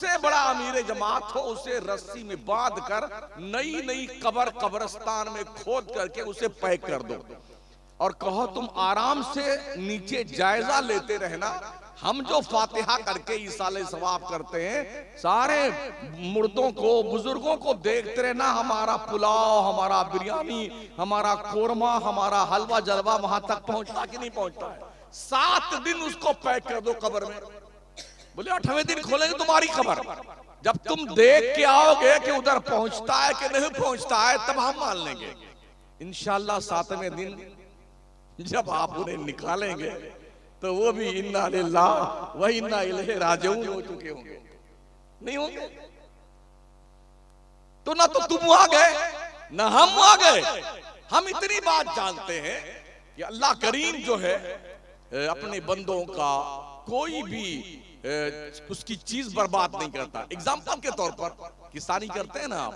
सबसे बड़ा अमीर जमात हो उसे रस्सी में बांध कर नई नई कब्रिस्तान में खोद करके उसे पैक कर दो और कहो तुम आराम से नीचे जायजा लेते रहना, हम जो फातिहा करके ईसाले सवाब करते हैं सारे मुर्दों को बुजुर्गों को देखते रहना, हमारा पुलाव, हमारा बिरयानी, हमारा कोरमा, हमारा हलवा जलवा वहां तक पहुंचता कि नहीं पहुंचता है। 7 दिन उसको पैक कर दो कब्र में। बोले 8वें दिन खोलेंगे तुम्हारी खबर। जब तुम देख के आओगे कि उधर पहुंचता है कि नहीं पहुंचता है तब हम मान लेंगे। इंशाअल्लाह 7वें दिन जब आप उन्हें निकालेंगे तो वो भी इन्ना लिल्लाह व इन्ना इलैहि राजिऊन हो चुके होंगे, नहीं होंगे? तो ना तो तुम आ गए ना हम आ गए। हम इतनी बात जानते हैं कि अल्लाह करीम जो है अपने बंदों का कोई भी उसकी चीज बर्बाद नहीं करता। एग्जाम्पल के तौर पर किसानी करते हैं ना आप,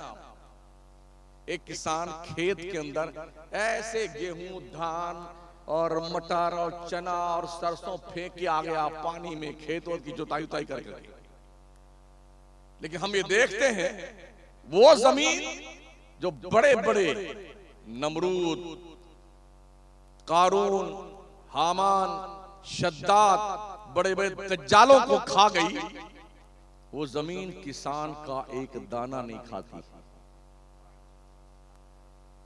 एक किसान खेत के अंदर ऐसे गेहूं, धान और मटर और चना और सरसों फेंक के आ गया पानी में, खेत की जुताई उताई करके। लेकिन हम ये देखते हैं वो जमीन जो बड़े बड़े नमरूद, कारून, हामान, शद्दाद, बड़े बड़े दज्जालों को खा गई, वो जमीन किसान का एक दाना नहीं खाती।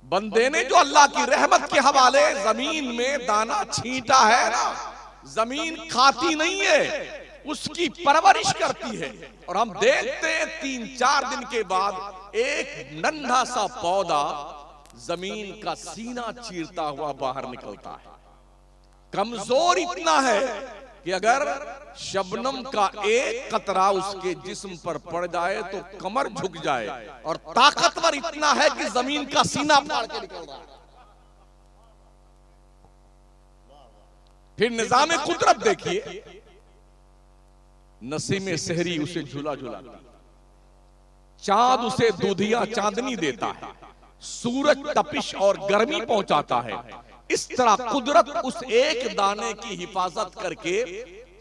बंदे ने जो अल्लाह की रहमत के हवाले जमीन में दाना छींटा है ना, जमीन खाती नहीं है, उसकी परवरिश करती है। और हम देखते हैं 3-4 दिन के बाद एक नन्हा सा पौधा जमीन का सीना चीरता हुआ बाहर निकलता है। कमजोर इतना है कि अगर शबनम का एक कतरा उसके जिस्म पर पड़ जाए तो कमर झुक जाए, और ताकतवर इतना है कि जमीन का सीना फाड़ के निकल रहा है। फिर निजाम कुदरत देखिए, नसीम सहरी उसे झूला झूलाता, चांद उसे दूधिया चांदनी देता है, सूरज तपिश और गर्मी पहुंचाता है। इस तरह कुदरत उस एक दाने की हिफाजत करके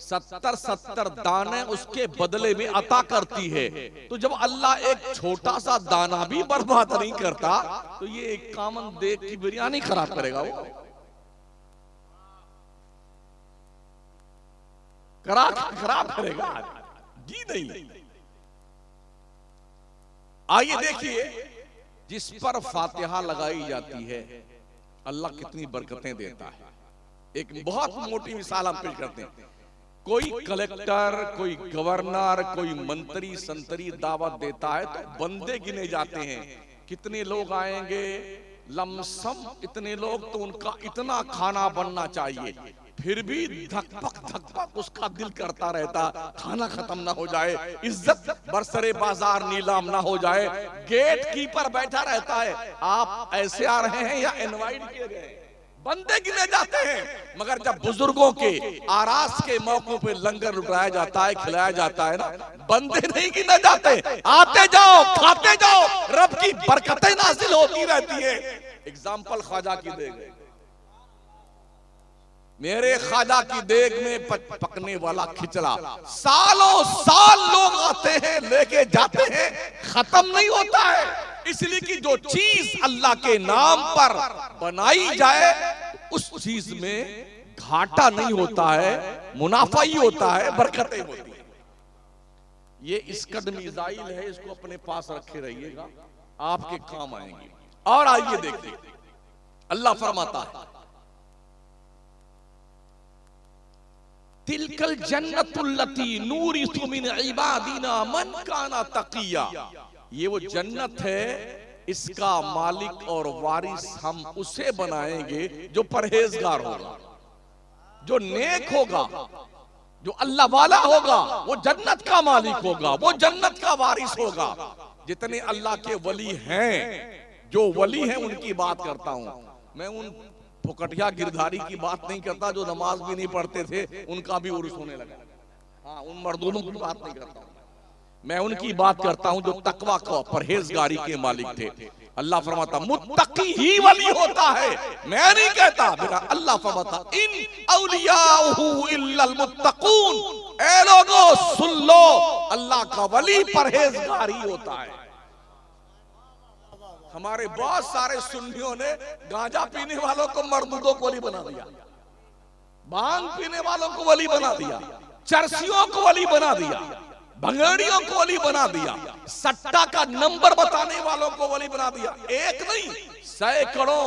70 दाने उसके बदले में अता करती है। तो जब अल्लाह एक छोटा सा दाना भी बर्बाद नहीं करता तो ये एक कामन देख की बिरयानी खराब करेगा, वो खराब करेगा जी नहीं। आइए देखिए, जिस पर फातिहा लगाई जाती है अल्लाह कितनी बरकतें देता है। एक बहुत मोटी मिसाल हम पेश करते हैं। कोई कलेक्टर, कोई गवर्नर, कोई मंत्री संतरी दावत देता है तो बंदे गिने जाते हैं, कितने लोग आएंगे, लमसम इतने लोग, तो उनका इतना खाना बनना चाहिए। फिर भी धकपक उसका दिल करता रहता खाना खत्म ना हो जाए, इज्जत बरसरे बाजार नीलाम ना हो जाए। गेट कीपर बैठा रहता है, आप ऐसे आ रहे हैं या इनवाइट किए गए? बंदे गिने जाते हैं। मगर जब बुजुर्गों के आरास के मौकों पे लंगर लुटाया जाता है, खिलाया जाता है ना, बंदे नहीं गिने जाते। आते जाओ, खाते जाओ, रब की बरकतें नाजिल होती रहती है। एग्जाम्पल ख्वाजा की देग, मेरे ख्वाजा की देग में पकने वाला खिचड़ा, सालों साल लोग आते हैं लेके जाते हैं, खत्म नहीं होता है। इसलिए कि जो चीज अल्लाह के नाम पर बनाई जाए उस चीज में घाटा नहीं होता है, मुनाफा ही होता है, बरकतें होती है। ये इसकद मिसाइल है, इसको अपने पास रखे रहिएगा, आपके काम आएंगे। और आइए देखिए, अल्लाह फरमाता है तिलकल जन्नतुल्लती नूरिसु मिन इबादिना मन काना तकिया। ये वो जन्नत है, इसका मालिक और वारिस हम उसे बनाएंगे जो परहेजगार होगा, जो नेक होगा, जो अल्लाह वाला होगा, वो जन्नत का मालिक होगा, वो जन्नत का वारिस होगा। जितने अल्लाह के वली हैं, जो वली हैं उनकी बात करता हूं मैं, उन फुकटिया गिरधारी की बात नहीं करता जो नमाज भी नहीं पढ़ते थे, उनका भी उर्स होने लगा। हाँ, उन मर्दों की बात नहीं करता। मैं उनकी बात करता हूं जो तकवा का परहेजगारी के मालिक थे। अल्लाह फरमाता मुत्तकी ही वली होता है, मैं नहीं कहता। मेरा अल्लाह फरमाता इन औलियाहु इल्लल मुत्तकून, ए लोगों सुन लो, अल्लाह का वली परहेजगारी होता है। हमारे बहुत सारे सुन्नियों ने गांजा पीने वालों को मरदूदों को वली बना दिया, भांग पीने वालों को वली बना दिया, चरसियों को वली बना दिया, भंगड़ियों को वली बना दिया, सट्टा का नंबर बताने वालों को वली बना दिया। एक नहीं, सैकड़ों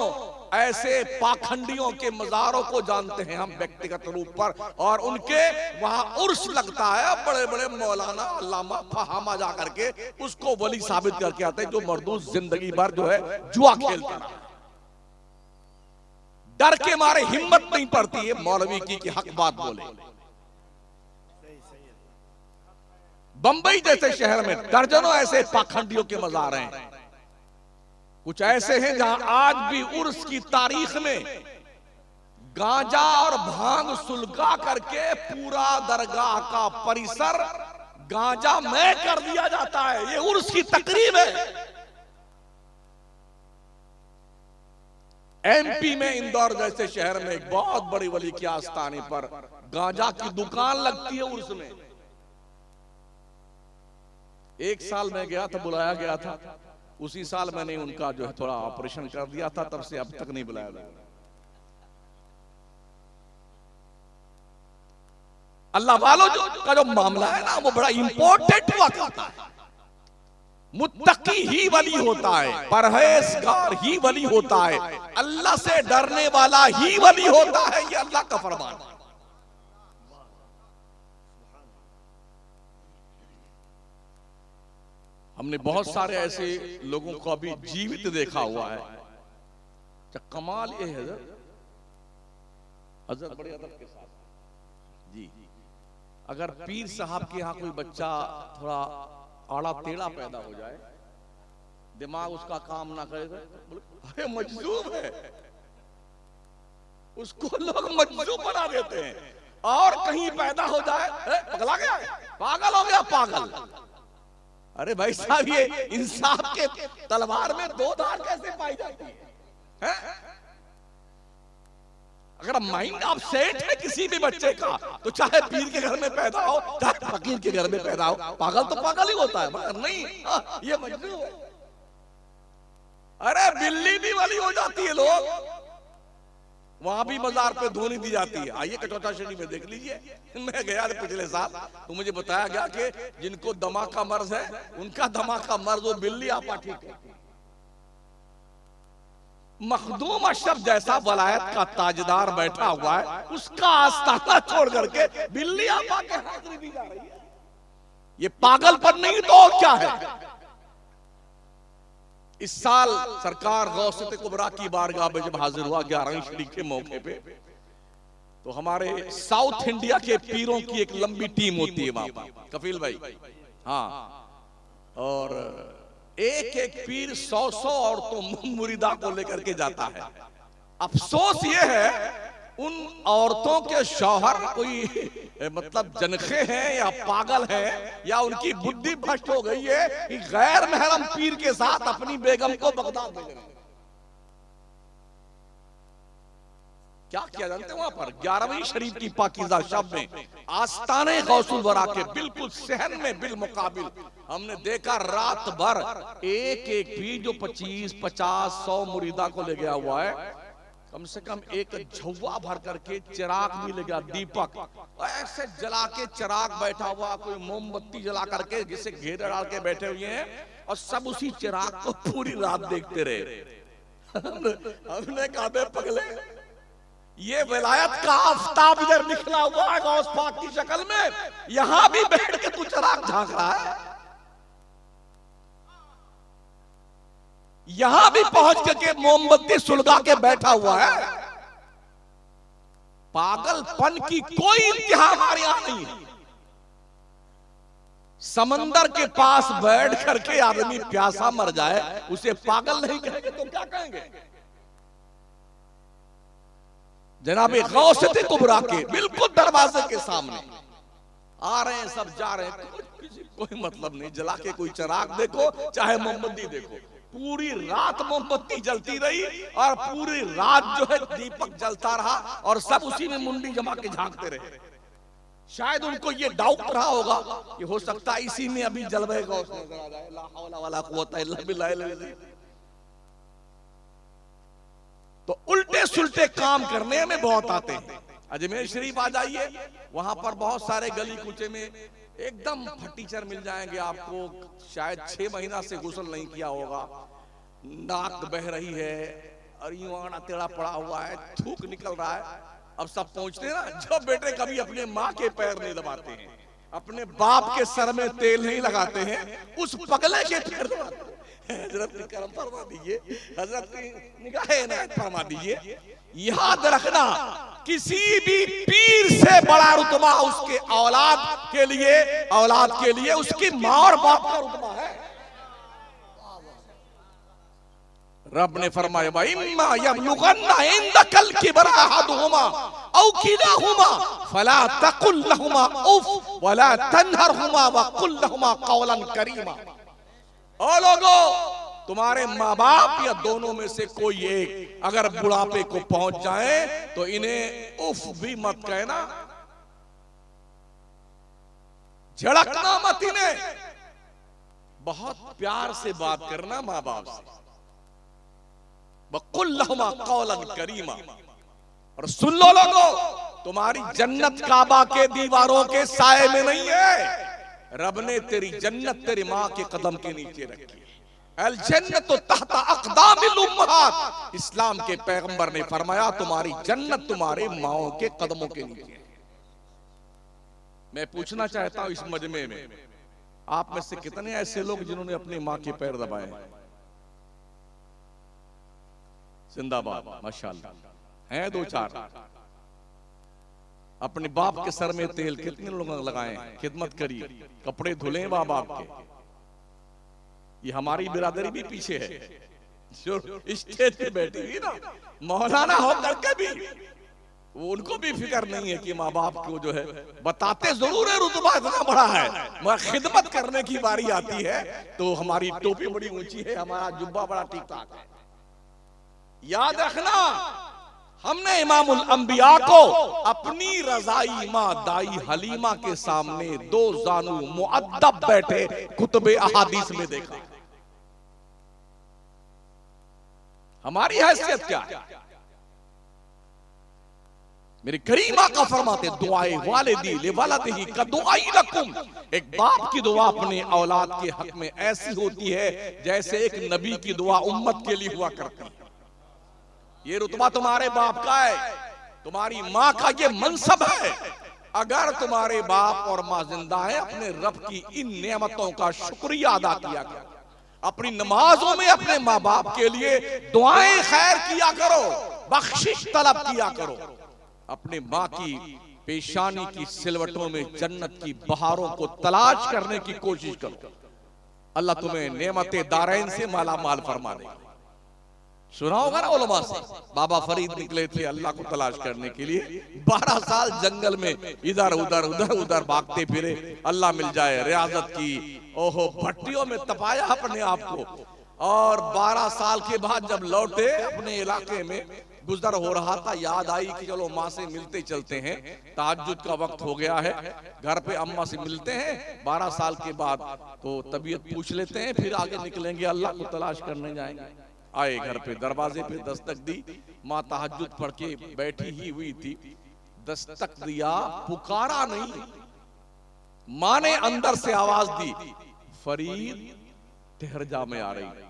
ऐसे पाखंडियों के मजारों को जानते हैं हम व्यक्तिगत रूप पर, और उनके वहां उर्स लगता है। बड़े बड़े मौलाना अल्लामा फहामा जा करके उसको वली साबित करके आते हैं, जो मर्दूद जिंदगी भर जो है जुआ खेलता रहा। डर के मारे हिम्मत नहीं पड़ती है मौलवी की कि हक बात बोले। बंबई जैसे शहर में दर्जनों ऐसे पाखंडियों के मजार हैं। कुछ ऐसे हैं जहां आज भी उर्स की तारीख में गांजा और भांग सुलगा करके पूरा दरगाह का परिसर गांजा में कर दिया जाता है। ये उर्स की तकरीब है। एमपी में इंदौर जैसे शहर में एक बहुत बड़ी वली के आस्थाने पर गांजा की दुकान लगती है उर्स में। एक साल में गया था, बुलाया गया था, उसी साल मैंने उनका जो है थोड़ा ऑपरेशन कर दिया था, तब से अब तक नहीं बुलाया गया। अल्लाह वालों का जो मामला है ना, वो बड़ा इंपॉर्टेंट हुआ करता है। मुत्तकी ही वली होता है, परहेजगार ही वली होता है, अल्लाह से डरने वाला ही वली होता है। ये अल्लाह का फरमान है। हमने बहुत सारे ऐसे लोगों को अभी जीवित देखा हुआ है। कमाल ये है हजरत बड़े अदब के साथ जी, अगर पीर साहब के यहाँ कोई बच्चा थोड़ा आड़ा टेढ़ा पैदा हो जाए, दिमाग उसका काम ना करे, अरे मजलूम है, उसको लोग मजलूम बना देते हैं। और कहीं पैदा हो जाए, पगला गया, पागल हो गया, पागल। अरे भाई साहब, ये इंसाफ के तलवार में दो धार कैसे पाई जाती है? अगर माइंड अपसेट है किसी भी बच्चे का, तो चाहे पीर के घर में पैदा हो, चाहे फकीर के घर में पैदा हो, पागल तो पागल ही होता है, मगर नहीं ये मजनू है। अरे बिल्ली भी वाली हो जाती है लोग, वहां भी मजार पे धोनी दी जाती है। आइए कटौता शरीफ में देख लीजिए। मैं गया था पिछले साल, तो मुझे बताया गया कि जिनको दमा का मर्ज है, उनका दमा का मर्ज वो बिल्ली आपा ठीक है। मखदूम अशरफ जैसा वलायत का ताजदार बैठा हुआ है, उसका आस्थाना छोड़ करके बिल्ली आपा के हाजिरी दी जा रही है। ये पागलपन नहीं तो और क्या है? इस साल सरकार गौसत कुबरा की बारगाह में जब हाजिर हुआ 11वीं शरीक के मौके पे, तो हमारे साउथ इंडिया के पीरों की एक लंबी टीम होती है वहां पर, कफील भाई, हाँ, और एक एक पीर 100 औरतों मुरीदा को लेकर के जाता है। अफसोस ये है उन औरतों के शौहर कोई मतलब जनखे हैं या पागल हैं या उनकी बुद्धि भ्रष्ट हो गई है कि गैर महरम पीर के साथ अपनी बेगम को बगदाद भेज रहे हैं। क्या किया जानते हैं वहां पर? 11वीं शरीफ की पाकीज़ा शब में आस्ताने गौसुल वरा के बिल्कुल सहन में बिल मुकाबिल हमने देखा रात भर एक एक पीर जो 25, 50, 100 मुरीदा को ले गया हुआ है, कम से कम एक झुआ भर करके चिराग भी ले गया, दीपक ऐसे जला के चिराग बैठा हुआ, कोई मोमबत्ती जला करके जिसे घेरे डाल के बैठे हुए हैं, और सब उसी चिराग को पूरी रात देखते रहे। हमने कहा बे पगले, ये विलायत का आफताब इधर निकला हुआ है गौस पाक की शक्ल में, यहां भी बैठ के तू चिराग झांक रहा है। यहां भी पहुंच करके मोमबत्ती सुलगा के बैठा हुआ है। पागलपन की कोई इंतहा हमारे यहां नहीं है। समंदर के पास बैठ करके आदमी प्यासा मर जाए, उसे पागल नहीं कहेंगे तो क्या कहेंगे? जनाब गौसत कुबरा के बिल्कुल दरवाजे के सामने आ रहे हैं सब, जा रहे हैं, कोई मतलब नहीं। जला के कोई चिराग देखो, चाहे मोमबत्ती देखो, पूरी रात मोमबत्ती जलती रही और पूरी रात जो है दीपक जलता रहा और सब उसी में मुंडी जमा के झांकते रहे। शायद उनको ये डाउट रहा होगा कि हो सकता है इसी में अभी जलवे गौस नजर आ जाए। ला हौला वला कुव्वता इल्ला बिल्लाह। तो उल्टे सुलटे काम करने में बहुत आते हैं। अजमेर शरीफ आ जाइए, वहां पर बहुत सारे गली कूचे में एकदम फटीचर मिल जाएंगे आपको। शायद 6 महीना से गुस्ल नहीं किया होगा, नाक बह रही है और यूं टेढ़ा पड़ा हुआ है, थूक निकल रहा है। अब सब पहुंचते हैं ना, जो बेटे कभी अपने माँ के पैर नहीं दबाते हैं, अपने बाप के सर में तेल नहीं लगाते हैं, उस पगले के पैर दबाते हैं। हजरत की करम फरमा दीजिए, हजरत की निगाह इनायत फरमा दीजिए। याद रखना, किसी भी पीर से बड़ा रुतबा उसके औलाद के लिए उसकी माँ और बाप का रुतबा है। रब ने फरमाया इम्मा यबलुगन्ना इंदकल किबरा अहदुहुमा औ किलाहुमा फला तकुल लहुमा उफ वला तनहरहुमा वकुल लहुमा कौलन करीमा। ओ लोगो, तुम्हारे माँ बाप या दोनों में से कोई एक अगर बुढ़ापे को पहुंच जाए तो इन्हें उफ भी मत कहना, झड़कना मत इन्हें, बहुत प्यार से बात करना माँ बाप से। वकुल लहुमा कौलन करीमा। और सुन लो लोगो, तुम्हारी जन्नत काबा के दीवारों के साए में नहीं है, रब ने तेरी जन्नत तेरी माँ के कदम के नीचे रखी है। अल जन्नतु तहता अक़दामिल उम्महात, इस्लाम के पैगंबर ने फरमाया तुम्हारी जन्नत तुम्हारे माओ के कदमों के नीचे है। मैं पूछना चाहता हूं इस मजमे में आप में से कितने ऐसे लोग जिन्होंने अपनी माँ के पैर दबाए? जिंदाबाद, माशाअल्लाह हैं 2-4। अपने बाप के सर में तेल कितने लोग लगाए, खिदमत करिए, कपड़े धुले माँ बाप के। ये हमारी बिरादरी भी पीछे है, जो स्टेज पे बैठी हुई ना, मौलाना हो करके भी वो उनको भी फिक्र नहीं है कि माँ बाप को जो है बताते जरूर है रुतबा इतना बड़ा है, मगर खिदमत करने की बारी आती है तो हमारी टोपी बड़ी ऊंची है, हमारा जुब्बा बड़ा ठीक ठाक है। याद रखना, हमने इमामुल अंबिया को अपनी रजाई माँ दाई हलीमा के सामने 2 जानू मुअद्दब बैठे कुतुबे अहादीस में देखा। हमारी हैसियत क्या है? मेरी करीमा का फरमाते दुआए वालिदी लिवलदिही का दुआई लकुम। एक बाप की दुआ अपने औलाद के हक में ऐसी होती है जैसे एक नबी की दुआ उम्मत के लिए हुआ करती है। ये रुतबा तुम्हारे बाप का है, तुम्हारी माँ का ये मनसब है। अगर तुम्हारे बाप और माँ जिंदा है, अपने रब की इन नेमतों का शुक्रिया अदा किया करो। अपनी नमाजों में अपने माँ बाप के लिए दुआएं खैर किया करो, बख्शिश तलब किया करो। अपने माँ की पेशानी की सिलवटों में जन्नत की बहारों को तलाश करने की कोशिश करो। अल्लाह तुम्हें नेमते दारैन से माला माल फरमा दे। सुना होगा ना उलमा से, बाबा फरीद निकले थे अल्लाह को तलाश करने के लिए, 12 साल जंगल में इधर उधर भागते फिरे, अल्लाह मिल जाए, रियाजत की, ओहो भट्टियों में तपाया अपने आप को। और 12 साल के बाद जब लौटे अपने इलाके में, गुजर हो रहा था, याद आई कि चलो माँ से मिलते चलते हैं, तहज्जुद का वक्त हो गया है, घर पे अम्मा से मिलते हैं 12 साल के बाद, तो तबीयत पूछ लेते हैं, फिर आगे निकलेंगे, अल्लाह को तलाश करने जाएंगे। आए घर पे, दरवाजे पे दस्तक दी, माँ तहज्जुद पढ़ के बैठी ही हुई थी। दस्तक दिया, पुकारा नहीं, माँ ने अंदर से आवाज दी, फरीद तेहरजा में आ रही।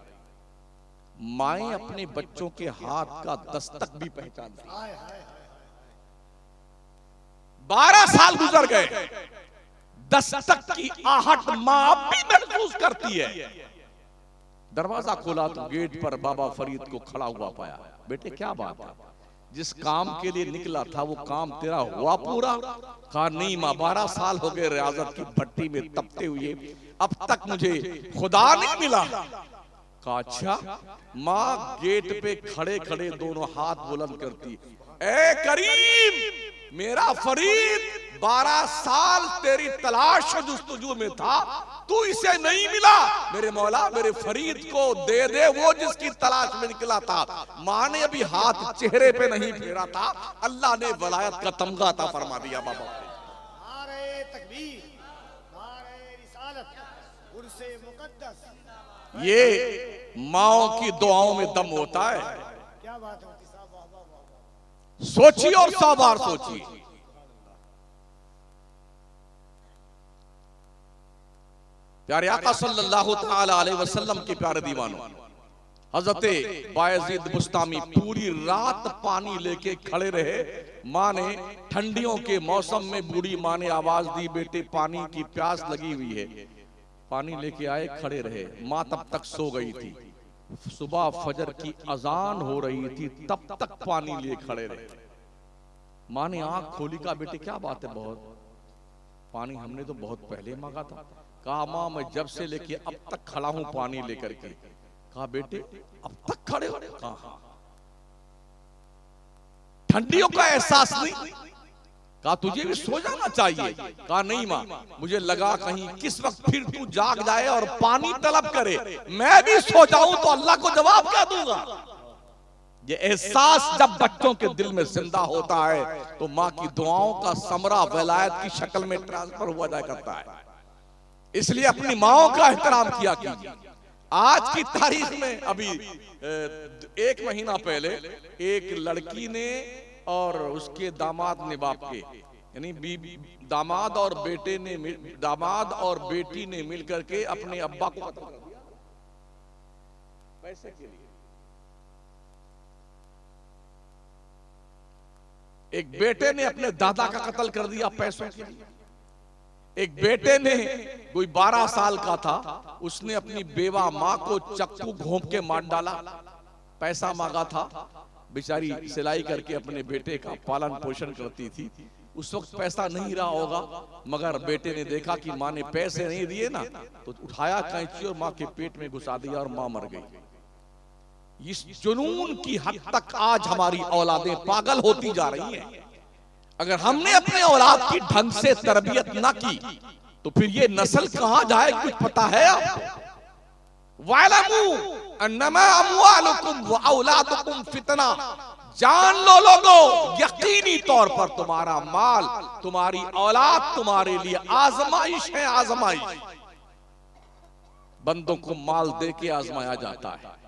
माएं अपने बच्चों के हाथ का दस्तक भी पहचानती। 12 साल गुजर गए, दस्तक की आहट माँ अब भी महसूस करती है। दरवाजा खोला तो गेट पर बाबा फरीद को खड़ा हुआ पाया। बेटे क्या बात है? जिस काम के लिए निकला था वो काम तेरा हुआ पूरा? कहा नहीं माँ, 12 साल हो गए रियाजत की भट्टी में तपते हुए, अब तक मुझे खुदा नहीं मिला। कहा अच्छा। माँ गेट पे खड़े खड़े दोनों हाथ बुलंद करती, ए करीम मेरा फरीद 12 साल तेरी तलाश जुस्तजू में था, तू इसे नहीं मिला, मेरे मौला मेरे फरीद को दे दे वो जिसकी तलाश में निकला था। माँ ने अभी हाथ चेहरे पे नहीं फेरा था, अल्लाह ने वलायत का तमगा अता फरमा दिया। बाबा नारे तकबीर, नारे रिसालत, उर्से मुकद्दस। ये माओ की दुआओं में दम होता है। क्या बात होती साहब, वाह वाह वाह। सोचिए और 100 बार सोचिए। प्यारे आका सल्लल्लाहु तआला अलैहि वसल्लम के प्यारे दीवानों, हजरत बायजीद बुस्तामी पूरी रात पानी लेके खड़े रहे। माँ ने ठंडियों के मौसम में बूढ़ी माँ ने आवाज दी, बेटे पानी की प्यास लगी हुई है। पानी लेके आए, खड़े रहे। माँ तब तक सो गई थी। सुबह फजर की अजान हो रही थी, तब तक पानी लिए खड़े रहे। माँ ने आंख खोली, कहा बेटे क्या बात है, बहुत पानी हमने तो बहुत पहले मांगा था। कहा माँ मैं जब से लेके अब तक खड़ा हूं पानी लेकर के। कहा बेटे अब तक खड़े हो? कहा ठंडियों का एहसास नहीं? कहा तुझे भी सो जाना चाहिए। कहा नहीं माँ, मुझे लगा कहीं किस वक्त फिर तू जाग जाए और पानी तलब करे, मैं भी सो जाऊं तो अल्लाह को जवाब क्या दूंगा। ये एहसास जब बच्चों के दिल में जिंदा होता है तो माँ की दुआओं का समरा वलायत की शक्ल में ट्रांसफर हुआ जाया करता है। इसलिए अपनी माओ का एहतराम किया कीजिए। आज की तारीख में अभी 1 महीना पहले एक लड़की ने और उसके दामाद ने, बाप के यानी दामाद और बेटे ने, दामाद और बेटी ने मिलकर के अपने अब्बा को कत्ल कर दिया पैसे के लिए। एक बेटे ने अपने दादा का कत्ल कर दिया पैसों के लिए। एक बेटे ने, कोई 12 साल का था, उसने अपनी बेवा माँ को चक्कू घोंप के मार डाला। पैसा मांगा था, बेचारी सिलाई करके अपने बेटे का पालन पोषण करती थी। उस वक्त पैसा नहीं रहा होगा, मगर बेटे ने देखा कि माँ ने पैसे नहीं दिए ना, तो उठाया कैंची और माँ के पेट में घुसा दिया और माँ मर गई। इस जुनून की हद तक आज हमारी औलादें पागल होती जा रही हैं। अगर हमने अपने औलाद की ढंग से तरबियत ना की तो फिर ये नस्ल कहां जाए, कुछ पता है आपको? वालमू अन्नमा अमवालुकुम व औलादुकुम फितना, जान लो लोगों, यकीनी तौर पर तुम्हारा माल, तुम्हारी औलाद तुम्हारे लिए आजमाइश है। आजमाइश, बंदों को माल दे के आजमाया जाता है,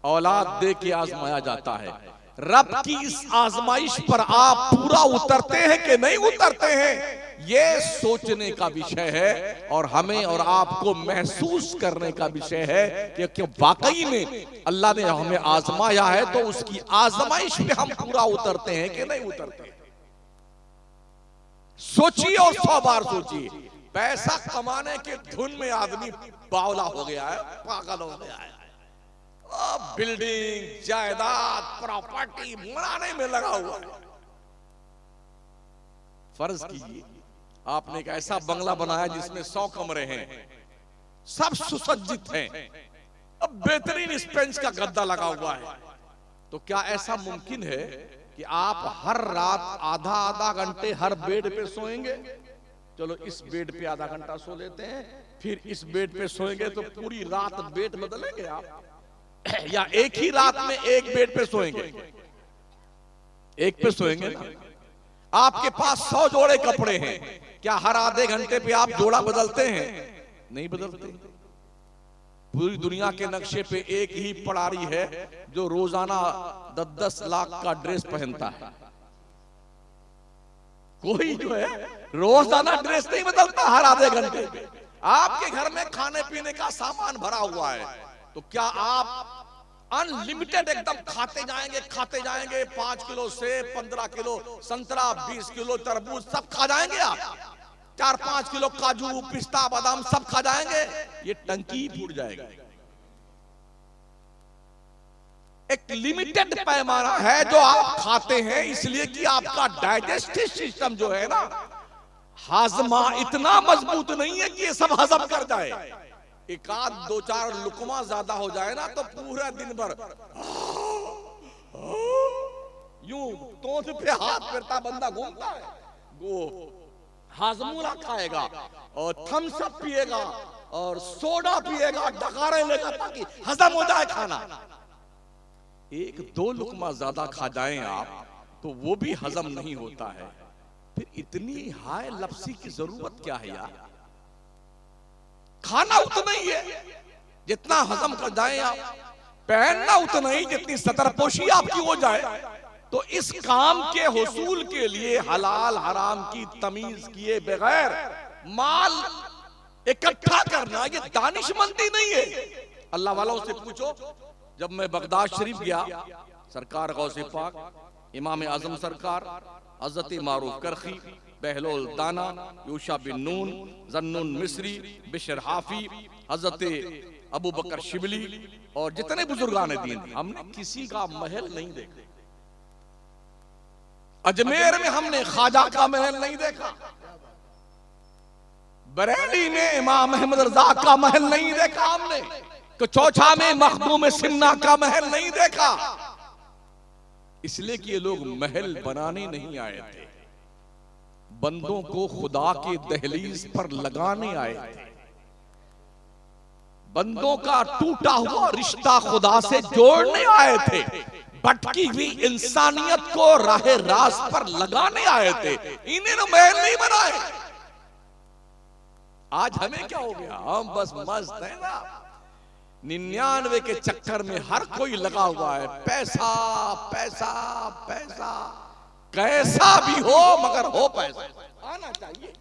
औलाद दे के आजमाया जाता है। रब की इस आजमाइश पर आप पूरा उतरते हैं कि नहीं उतरते हैं, ये सोचने का विषय है और हमें और आपको महसूस करने का विषय है कि वाकई में अल्लाह ने हमें आजमाया है तो उसकी आजमाइश में हम पूरा उतरते हैं कि नहीं उतरते। सोचिए और 100 बार सोचिए। पैसा कमाने के धुन में आदमी बावला हो गया है, पागल हो गया है, बिल्डिंग जायदाद प्रॉपर्टी बनाने में लगा हुआ है। फर्ज कीजिए आपने एक ऐसा बंगला बनाया जिसमें 100 कमरे हैं, सब सुसज्जित हैं, अब बेहतरीन स्पेंस का गद्दा लगा हुआ है, तो क्या ऐसा मुमकिन है कि आप हर रात आधा आधा घंटे हर बेड पे सोएंगे? चलो इस बेड पे आधा घंटा सो लेते हैं, फिर इस बेड पे सोएंगे तो पूरी रात बेड बदलेंगे आप, या एक ही रात में एक बेड पे सोएंगे? एक पे सोएंगे ना। आपके पास 100 जोड़े कपड़े हैं, क्या हर आधे घंटे पे आप जोड़ा बदलते हैं? नहीं बदलते। पूरी दुनिया के नक्शे पे एक ही पड़ारी है जो रोजाना 10-10 लाख का ड्रेस पहनता है। कोई जो है रोजाना ड्रेस नहीं बदलता हर आधे घंटे पे। आपके घर में खाने पीने का सामान भरा हुआ है, तो क्या आप अनलिमिटेड एकदम खाते जाएंगे 5 किलो सेब, 15 किलो संतरा, 20 किलो तरबूज सब खा जाएंगे आप? 4-5 किलो काजू पिस्ता बादाम सब खा जाएंगे? ये टंकी फूट जाएगी। एक लिमिटेड पैमाना है जो आप खाते हैं, इसलिए कि आपका डाइजेस्टिव सिस्टम जो है ना, हाजमा इतना मजबूत नहीं है कि ये सब हजम कर जाए। एक आध 2-4 लुकमा ज्यादा हो जाए ना तो पूरा दिन भर यूं तोंद पे हाथ फेरता बंदा घूमता है। वो हाजमूला खाएगा और थम्स अप पिएगा और सोडा पिएगा, डकारे लेगा ताकि हजम हो जाए खाना। एक दो लुकमा ज्यादा खा जाएं आप तो वो भी हजम नहीं होता है। फिर इतनी हाय लपसी की जरूरत क्या है यार? खाना उतना ही है जितना हजम कर जाए आप, पहनना उतना ही जितनी सतरपोशी आपकी हो जाए। तो इस काम के हुसूल के लिए हलाल हराम की तमीज किए बगैर माल इकट्ठा करना ये दानिशमंदी नहीं है। अल्लाह वालों से पूछो, जब मैं बगदाद शरीफ गया, सरकार गौसे पाक, इमाम आजम सरकार, हजरत मारूफ करखी, बहलोल दाना, यूशा बिन नून, जन्नुन मिस्री, बिशर हाफी, हजरत अबू बकर शिबली और जितने बुजुर्गान दीन, हमने किसी का महल नहीं देखा। अजमेर में हमने ख्वाजा का महल नहीं देखा, बरेली में इमाम अहमद रजा का महल नहीं देखा हमने, तो चौथा में मखदूम सिन्ना का महल नहीं देखा। इसलिए कि ये लोग महल बनाने नहीं आए थे, बंदों को खुदा के दहलीज पर लगाने आए थे। बंदों का टूटा हुआ रिश्ता खुदा से जोड़ने आए थे, भटकी हुई इंसानियत को राह रास्त पर लगाने आए थे। इन्हें तो महल नहीं बनाए। आज हमें क्या हो गया? हम बस मस्त है ना, 99 के चक्कर में हर कोई लगा हुआ है। पैसा पैसा पैसा, कैसा भी हो मगर हो पैसा आना चाहिए।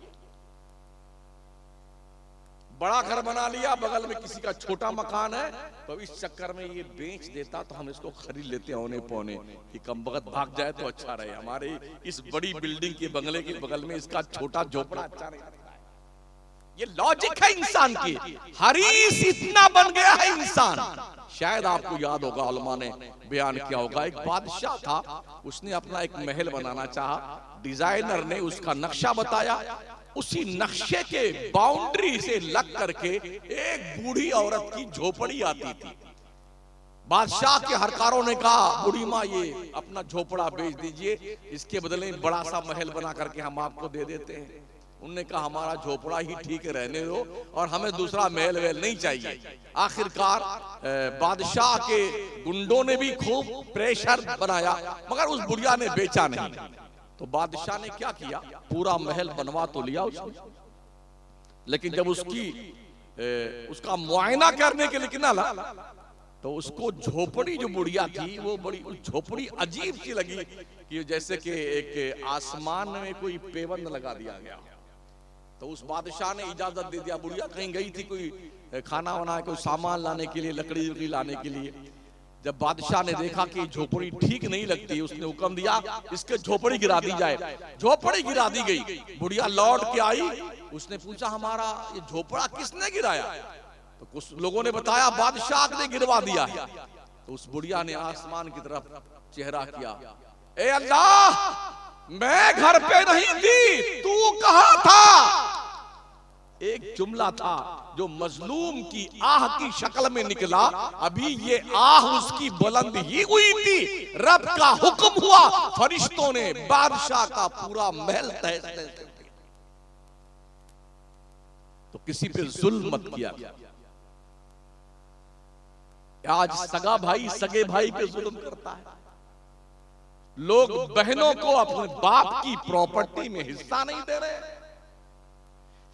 बड़ा घर बना लिया, बगल में किसी का छोटा मकान है, तो इस चक्कर में ये बेच देता तो हम इसको खरीद लेते औने पौने कि कम वक्त भाग जाए तो अच्छा रहे। हमारे इस बड़ी बिल्डिंग के बंगले के बगल में इसका छोटा झोपड़ा अच्छा नहीं। ये लॉजिक है इंसान की। हरीस इतना बन गया है इंसान। शायद आपको याद होगा, उलमा ने बयान किया होगा, एक बादशाह था, उसने अपना एक महल बनाना चाहा, डिजाइनर ने उसका नक्शा बताया, उसी नक्शे के बाउंड्री से लग करके एक बूढ़ी औरत की झोपड़ी आती थी। बादशाह के हरकारों ने कहा, बूढ़ी माँ ये अपना झोपड़ा बेच दीजिए, इसके बदले में बड़ा सा महल बना करके हम आपको दे देते हैं। उनने कहा हमारा झोपड़ा ही ठीक है, रहने दो, और हमें दूसरा महल वहल नहीं चाहिए। आखिरकार बादशाह के गुंडों ने भी खूब प्रेशर बनाया, मगर उस बुढ़िया ने बेचा नहीं। तो बादशाह ने क्या किया, पूरा महल बनवा तो लिया उसने, लेकिन जब उसका मुआयना करने के लिए निकला तो उसको झोपड़ी जो बुढ़िया थी वो बड़ी झोपड़ी अजीब सी लगी, कि जैसे कि एक आसमान में कोई पेबंद लगा दिया गया। तो उस बादशाह ने इजाजत दे दिया, बुढ़िया कहीं गई थी कोई खाना वाना कोई सामान लाने के लिए, लकड़ी लाने के लिए। जब बादशाह ने देखा कि झोपड़ी ठीक नहीं लगती, उसने हुक्म दिया इसके झोपड़ी गिरा दी जाए। झोपड़ी गिरा दी गई। बुढ़िया लौट के आई, उसने पूछा हमारा ये झोपड़ा किसने गिराया? तो कुछ लोगों ने बताया बादशाह ने गिरवा दिया है। तो उस बुढ़िया ने आसमान की तरफ चेहरा किया, ए अल्लाह मैं घर पे नहीं थी, तू कहां था? एक जुमला था जो मजलूम की आह की शक्ल में निकला। अभी ये आह उसकी बुलंद ही हुई थी, रब का हुक्म हुआ, फरिश्तों ने बादशाह का पूरा महल तहस नहस कर दिया। तो किसी पे जुल्म मत किया। आज सगा भाई सगे भाई पे जुल्म करता है। लोग बहनों को अपने बाप की प्रॉपर्टी में हिस्सा नहीं दे रहे।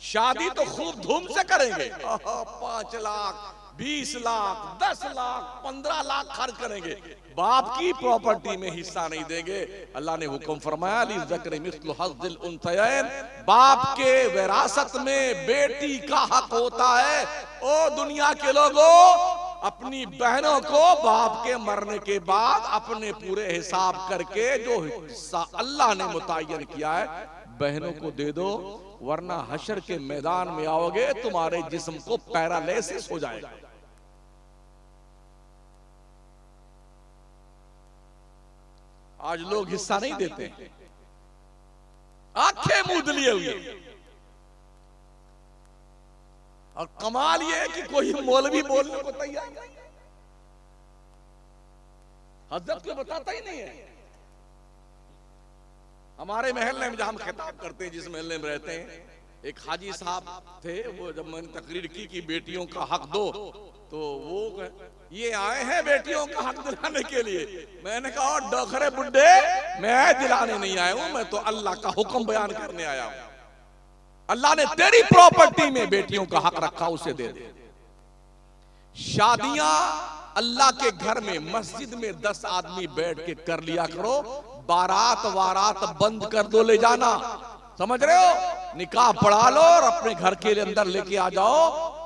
शादी तो खूब धूम से करेंगे, 5 लाख 20 लाख 10 लाख 15 लाख खर्च करेंगे, बाप की प्रॉपर्टी में हिस्सा नहीं देंगे। अल्लाह ने हुक्म फरमाया लिज़क्रि मिस्लु हज़्ज़िल उन्सयैन, बाप के विरासत में बेटी का हक होता है। ओ दुनिया के लोगों, अपनी बहनों को बाप के मरने के बाद अपने पूरे हिसाब करके जो हिस्सा अल्लाह ने मुतय्यन किया है बहनों को दे दो, वरना हशर के मैदान में आओगे तुम्हारे जिस्म को पैरालिसिस हो जाएगा। आज लोग हिस्सा नहीं देते, आंखें मूंद लिए हुए। और कमाल ये है कि कोई मौलवी बोलने को तैयार नहीं, हजरत को बताता ही नहीं है। हमारे महल्ले में जहां हम खिताब करते हैं, जिस महल्ले में रहते हैं, एक हाजी साहब थे। वो जब मैंने तकरीर की कि बेटियों का हक दो, तो वो ये आए हैं बेटियों का हक दिलाने के लिए। मैंने कहा डोखरे बुड्ढे, मैं दिलाने नहीं आया हूं, मैं तो अल्लाह का हुक्म बयान करने आया हूं। अल्लाह ने तेरी प्रॉपर्टी में बेटियों का हक रखा, उसे दे दे। शादियां अल्लाह के घर में, मस्जिद में 10 आदमी बैठ के कर लिया करो, बारात वारात बंद कर दो ले जाना। समझ रहे हो? निकाह पढ़ा लो और अपने घर के अंदर लेके आ जाओ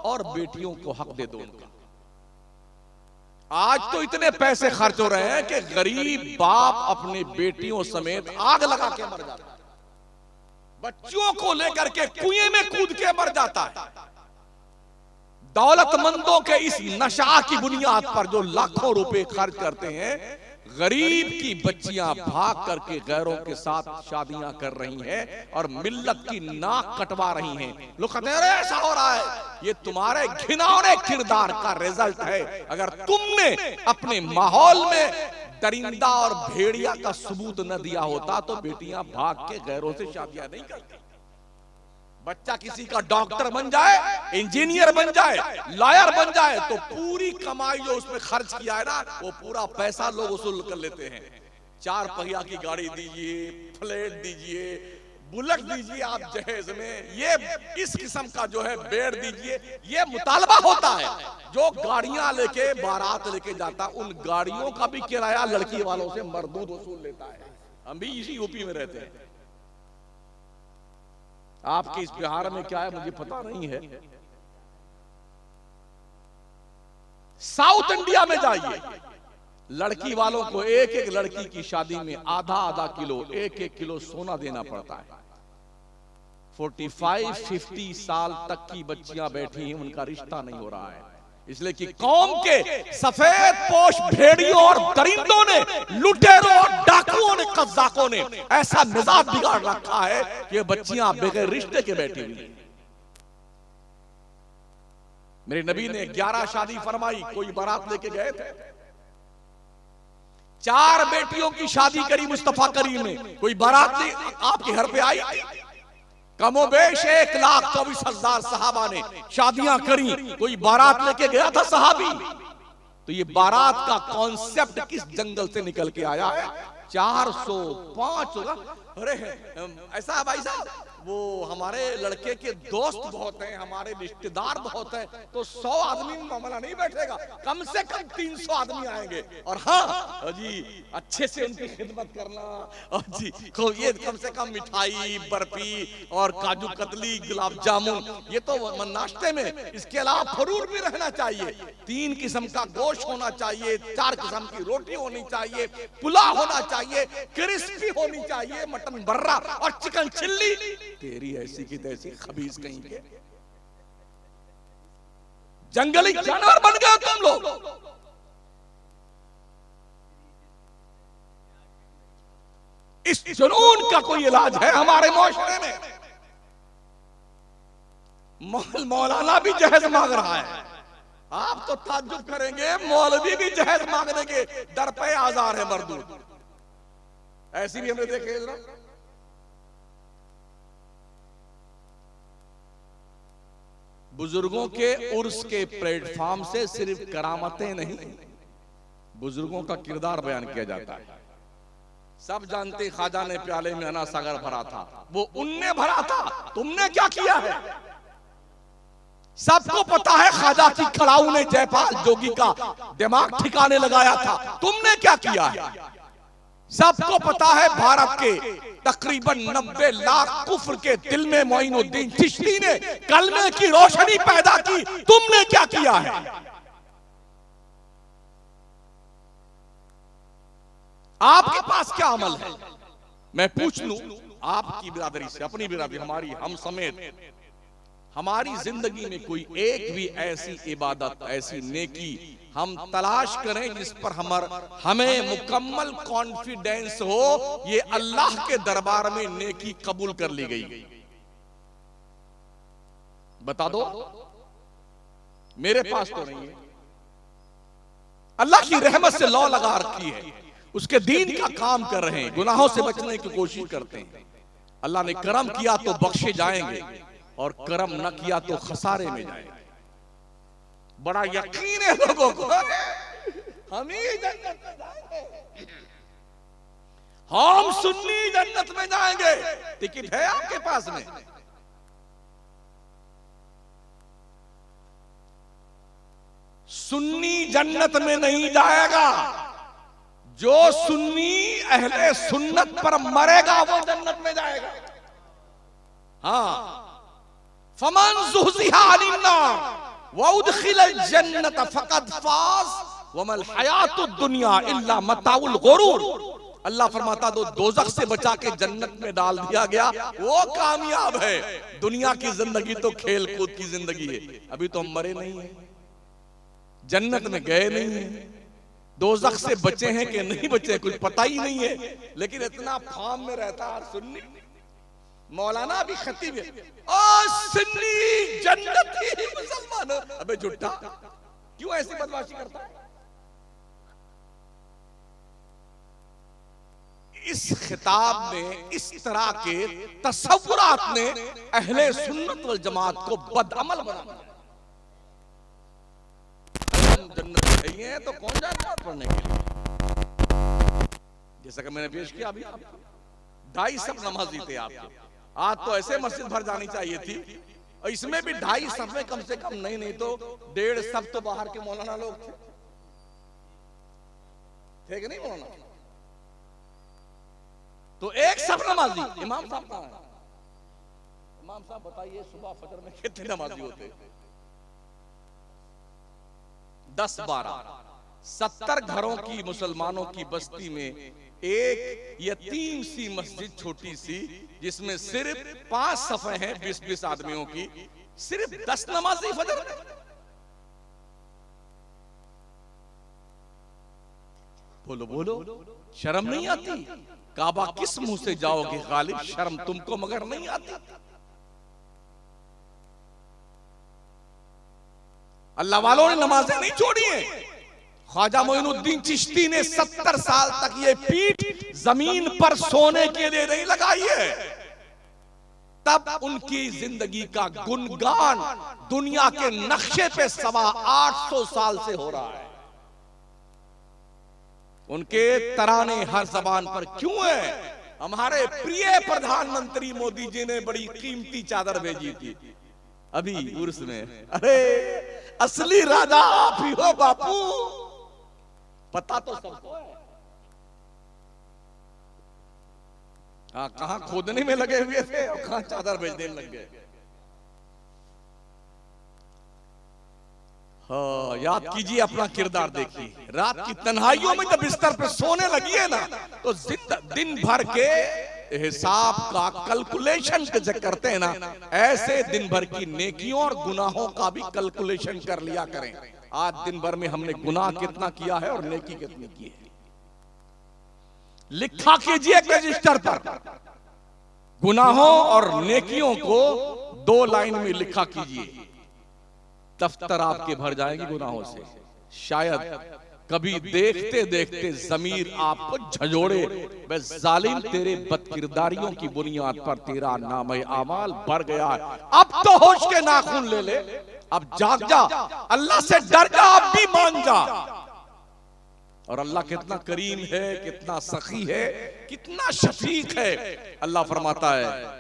और बेटियों को हक दे दो उनका। आज तो इतने पैसे खर्च हो रहे हैं कि गरीब बाप अपने बेटियों समेत आग लगा के मर जाता है, बच्चों को लेकर के कुएं में कूद के मर जाता है। दौलतमंदों के इस नशा की बुनियाद पर जो लाखों रुपए खर्च करते हैं, गरीब की बच्चियां भाग करके गैरों के साथ शादियां कर रही हैं और मिल्लत की नाक कटवा रही हैं। लोग कहते हैं ऐसा हो रहा है, ये तुम्हारे घिनौने किरदार का रिजल्ट है। अगर तुमने अपने माहौल में दरिंदा और भेड़िया का सबूत न दिया होता तो बेटियां भाग के गैरों से शादियां नहीं करती। बच्चा किसी का डॉक्टर बन जाए, इंजीनियर बन जाए, लॉयर बन जाए, तो पूरी कमाई जो उसमें खर्च किया है ना, वो पूरा पैसा लोग वसूल कर लेते हैं। 4 पहिया की गाड़ी दीजिए, फ्लैट दीजिए, बुलेट दीजिए आप जहेज में, ये इस किस्म का जो है बेड़ दीजिए, ये मुतालबा होता है। जो गाड़ियां लेके बारात लेके जाता, उन गाड़ियों का भी किराया लड़की वालों से मरदूद वसूल लेता है। हम भी इसी यूपी में रहते हैं। आपके इस बिहार में क्या है मुझे पता नहीं है। साउथ इंडिया में जाइए, लड़की वालों को एक एक लड़की की शादी में आधा आधा किलो, एक एक किलो सोना देना पड़ता है। 45-50 साल तक की बच्चियां बैठी हैं, उनका रिश्ता नहीं हो रहा है, इसलिए कि कौम के सफेद पोश भेड़ियों और दरिंदों ने, लुटेरों और डाकुओं ने, कज़ाकों ने ऐसा निजाम बिगाड़ रखा है कि बच्चियां बगैर रिश्ते के बैठी हुई। मेरे नबी ने 11 शादी फरमाई, कोई बारात लेके गए थे, 4 बेटियों की शादी करी मुस्तफा करीम ने। कोई बारात आपके घर पे आई? कमोबेश 1,24,000 सहाबा ने शादियां करी, कोई बारात लेके गया था सहाबी? तो ये बारात का कॉन्सेप्ट किस जंगल से निकल के आया है? 405। अरे ऐसा भाई साहब, वो हमारे लड़के के दोस्त बहुत हैं, हमारे रिश्तेदार बहुत हैं, तो 100 आदमी में मामला नहीं बैठेगा, कम से कम 300 आदमी आएंगे। और हाँ जी, अच्छे से उनकी खिदमत करना, और जी ये कम से कम मिठाई, बर्फी और काजू कतली, गुलाब जामुन, ये तो नाश्ते में। इसके अलावा फ्रूट भी रहना चाहिए, 3 किस्म का गोश्त होना चाहिए, 4 किस्म की रोटी होनी चाहिए, पुलाव होना चाहिए, क्रिस्पी होनी चाहिए, मटन बर्रा और चिकन चिल्ली। तेरी ऐसी की तैसी खबीस कहीं के जंगली जानवर बन गए तुम लोग। इस जुनून का कोई इलाज है हमारे मुआशरे में? मौलाना भी जहेज मांग रहा है। आप तो ताज्जुब करेंगे, मौलवी भी जहेज मांगने के दर पे आजार है मरदूद। ऐसी भी हमने देखे ना। बुजुर्गों के उर्स के प्लेटफॉर्म से सिर्फ करामतें नहीं, बुजुर्गों का किरदार बयान किया जाता है। सब जानते ख्वाजा ने प्याले में अना सागर भरा था, वो उनने भरा था, तुमने क्या किया है? सबको पता है ख्वाजा की खड़ाऊ ने जयपाल जोगी का दिमाग ठिकाने लगाया था, तुमने क्या किया है? सबको पता है भारत के तकरीबन 90 लाख कुफ्र के दिल में मोइनुद्दीन चिश्ती ने कलमे की रोशनी पैदा की, तुमने क्या किया है? आपके पास क्या अमल है? मैं पूछ लूं आपकी बिरादरी से, अपनी बिरादरी, हमारी, हम समेत, हमारी जिंदगी में कोई एक भी ऐसी इबादत, ऐसी नेकी हम तलाश करें जिस पर हमें मुकम्मल कॉन्फिडेंस हो ये अल्लाह के दरबार में नेकी कबूल कर ली गई? बता दो। मेरे पास तो नहीं है। अल्लाह की रहमत से लौ लगा रखी है, उसके दीन का काम कर रहे हैं, गुनाहों से बचने की कोशिश करते हैं। अल्लाह ने करम किया तो बख्शे जाएंगे और करम न किया तो खसारे में जाएंगे। बड़ा यकीन है लोगों को हम ही जन्नत में जाएंगे, हम सुन्नी जन्नत में जाएंगे। टिकट है आपके पास में? सुन्नी जन्नत में नहीं जाएगा, जो सुन्नी अहले सुन्नत पर मरेगा वो जन्नत में जाएगा। हाँ, फमन ज़ुहज़िहा अनिन नार व उदखिलल जन्नत फ़क़द फ़ाज़ वमल हयातुद दुनिया इल्ला मताउल गुरूर। अल्लाह फरमाता दो दोज़ख से बचा के जन्नत में डाल दिया गया वो कामयाब है। दुनिया की जिंदगी तो खेल कूद की जिंदगी है। अभी तो हम मरे नहीं है, जन्नत में गए नहीं है, दोज़ख से बचे हैं कि नहीं बचे कुछ पता ही नहीं है, लेकिन इतना फार्म में रहता है। सुन्नी मौलाना भी खतीब है, ओ सुन्नी जन्नती मुसलमान। अबे झूठा, क्यों ऐसी बदमाशी करता है? इस खिताब में इस तरह के तसव्वुरात ने अहले सुन्नत वल जमात को बदअमल बना दिया। जन्नत नहीं है तो कौन जाता पढ़ने के लिए? जैसा कि मैंने पेश किया, अभी 2.5 सब नमाजी थे आपके, आज तो ऐसे मस्जिद भर जानी चाहिए थी, और इसमें भी 2.5 सब में कम से कम नहीं तो 1.5 सब तो बाहर के मौलाना लोग थे कि नहीं मौलाना? तो एक सब नमाजी इमाम साहब कहां है? इमाम साहब बताइए सुबह फजर में कितने नमाजी होते? 10-12 70 घरों की मुसलमानों की बस्ती में एक यतीम सी मस्जिद छोटी सी, जिसमें सिर्फ 5 सफ़े हैं 20-20 आदमियों की, सिर्फ 10 नमाजी फजर में। बोलो बोलो, शर्म नहीं आती? काबा किस मुंह से जाओगे गालिब, शर्म तुमको मगर नहीं आती? अल्लाह वालों ने नमाजें नहीं छोड़ी हैं। ख्वाजा मोइनुद्दीन चिश्ती ने 70 साल तक ये पीठ जमीन पर सोने के लिए नहीं लगाई है। तब उनकी जिंदगी का गुणगान दुनिया के नक्शे पे 850 साल से हो रहा है। उनके तराने हर जबान पर क्यों है? हमारे प्रिय प्रधानमंत्री मोदी जी ने बड़ी कीमती चादर भेजी थी अभी उर्स में। अरे असली राजा आप ही हो बापू, पता तो सबको है। हाँ, कहां खोदने में लगे हुए थे और कहां चादर भेजने में लग गए। हाँ, याद कीजिए, अपना किरदार देखिए। रात की तन्हाइयों में जब बिस्तर पे सोने लगी है ना, तो दिन भर के हिसाब का कैलकुलेशन करते हैं ना, ऐसे दिन भर की नेकियों और गुनाहों का भी कैलकुलेशन कर लिया करें। आज दिन भर में हमने गुनाह कितना किया है और नेकी कितनी की है, लिखा कीजिए रजिस्टर पर। गुनाहों और नेकियों को 2 लाइन में लिखा कीजिए, दफ्तर आपके भर जाएंगे गुनाहों से। शायद कभी देखते देखते जमीर आपको झंझोड़े, बे जालिम तेरे बदकिरदारियों की बुनियाद पर तेरा नाम आमाल भर गया है, अब तो होश के नाखून ले ले, अब जाग जा, अल्लाह से डर जा, अब भी मान जा। और अल्लाह कितना करीम है, कितना सखी है, कितना शफीक है। अल्लाह फरमाता है,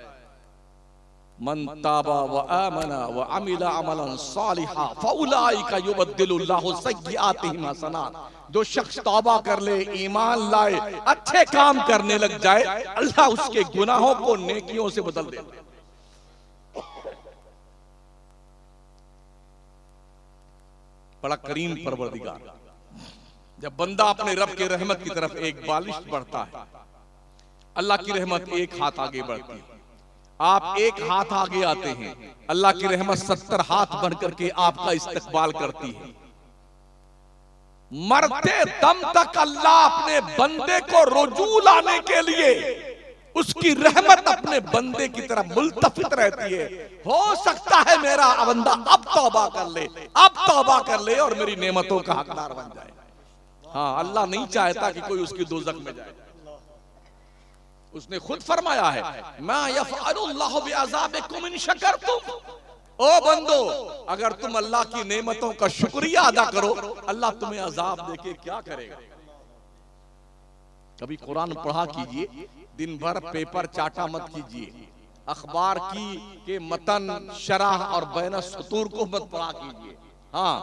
मन ताबा व आमना व अमिला अमलन सालिहा फउलाइका युबद्दिलुल्लाहु सय्यिआतिहिम हसनात। जो शख्स तौबा कर ले, ईमान लाए, अच्छे काम करने लग जाए, अल्लाह उसके गुनाहों को नेकियों से बदल दे। बड़ा करीम परवरदिगार। जब बंदा अपने रब के रहमत की तरफ एक बालिश बढ़ता है, अल्लाह की रहमत एक हाथ आगे बढ़ती है। आप एक हाथ आगे आते हैं, अल्लाह की रहमत 70 हाथ बढ़ करके आपका इस्तकबाल करती है। मरते दम तक अल्लाह अपने बंदे को रुजू लाने के लिए उसकी रहमत अपने बंदे की तरफ मुल्तफित रहती है। हो सकता है मेरा बंदा अब तौबा कर ले, अब तौबा कर ले और मेरी नेमतों का हकदार बन जाए। हाँ, अल्लाह नहीं चाहता कि कोई उसकी दोज़ख में जाए। उसने खुद फरमाया है, मा यफ़अलुल्लाहु बिअज़ाबिकुम इन शकरतुम। ओ बंदो, अगर तुम अल्लाह की नेमतों का शुक्रिया अदा करो, अल्लाह तुम्हें अजाब देके क्या करेगा। कभी कुरान पढ़ा कीजिए, दिन भर पेपर चाटा मत कीजिए, अखबार की के मतन, शरह और बैन सतूर को मत पढ़ा कीजिए। हाँ,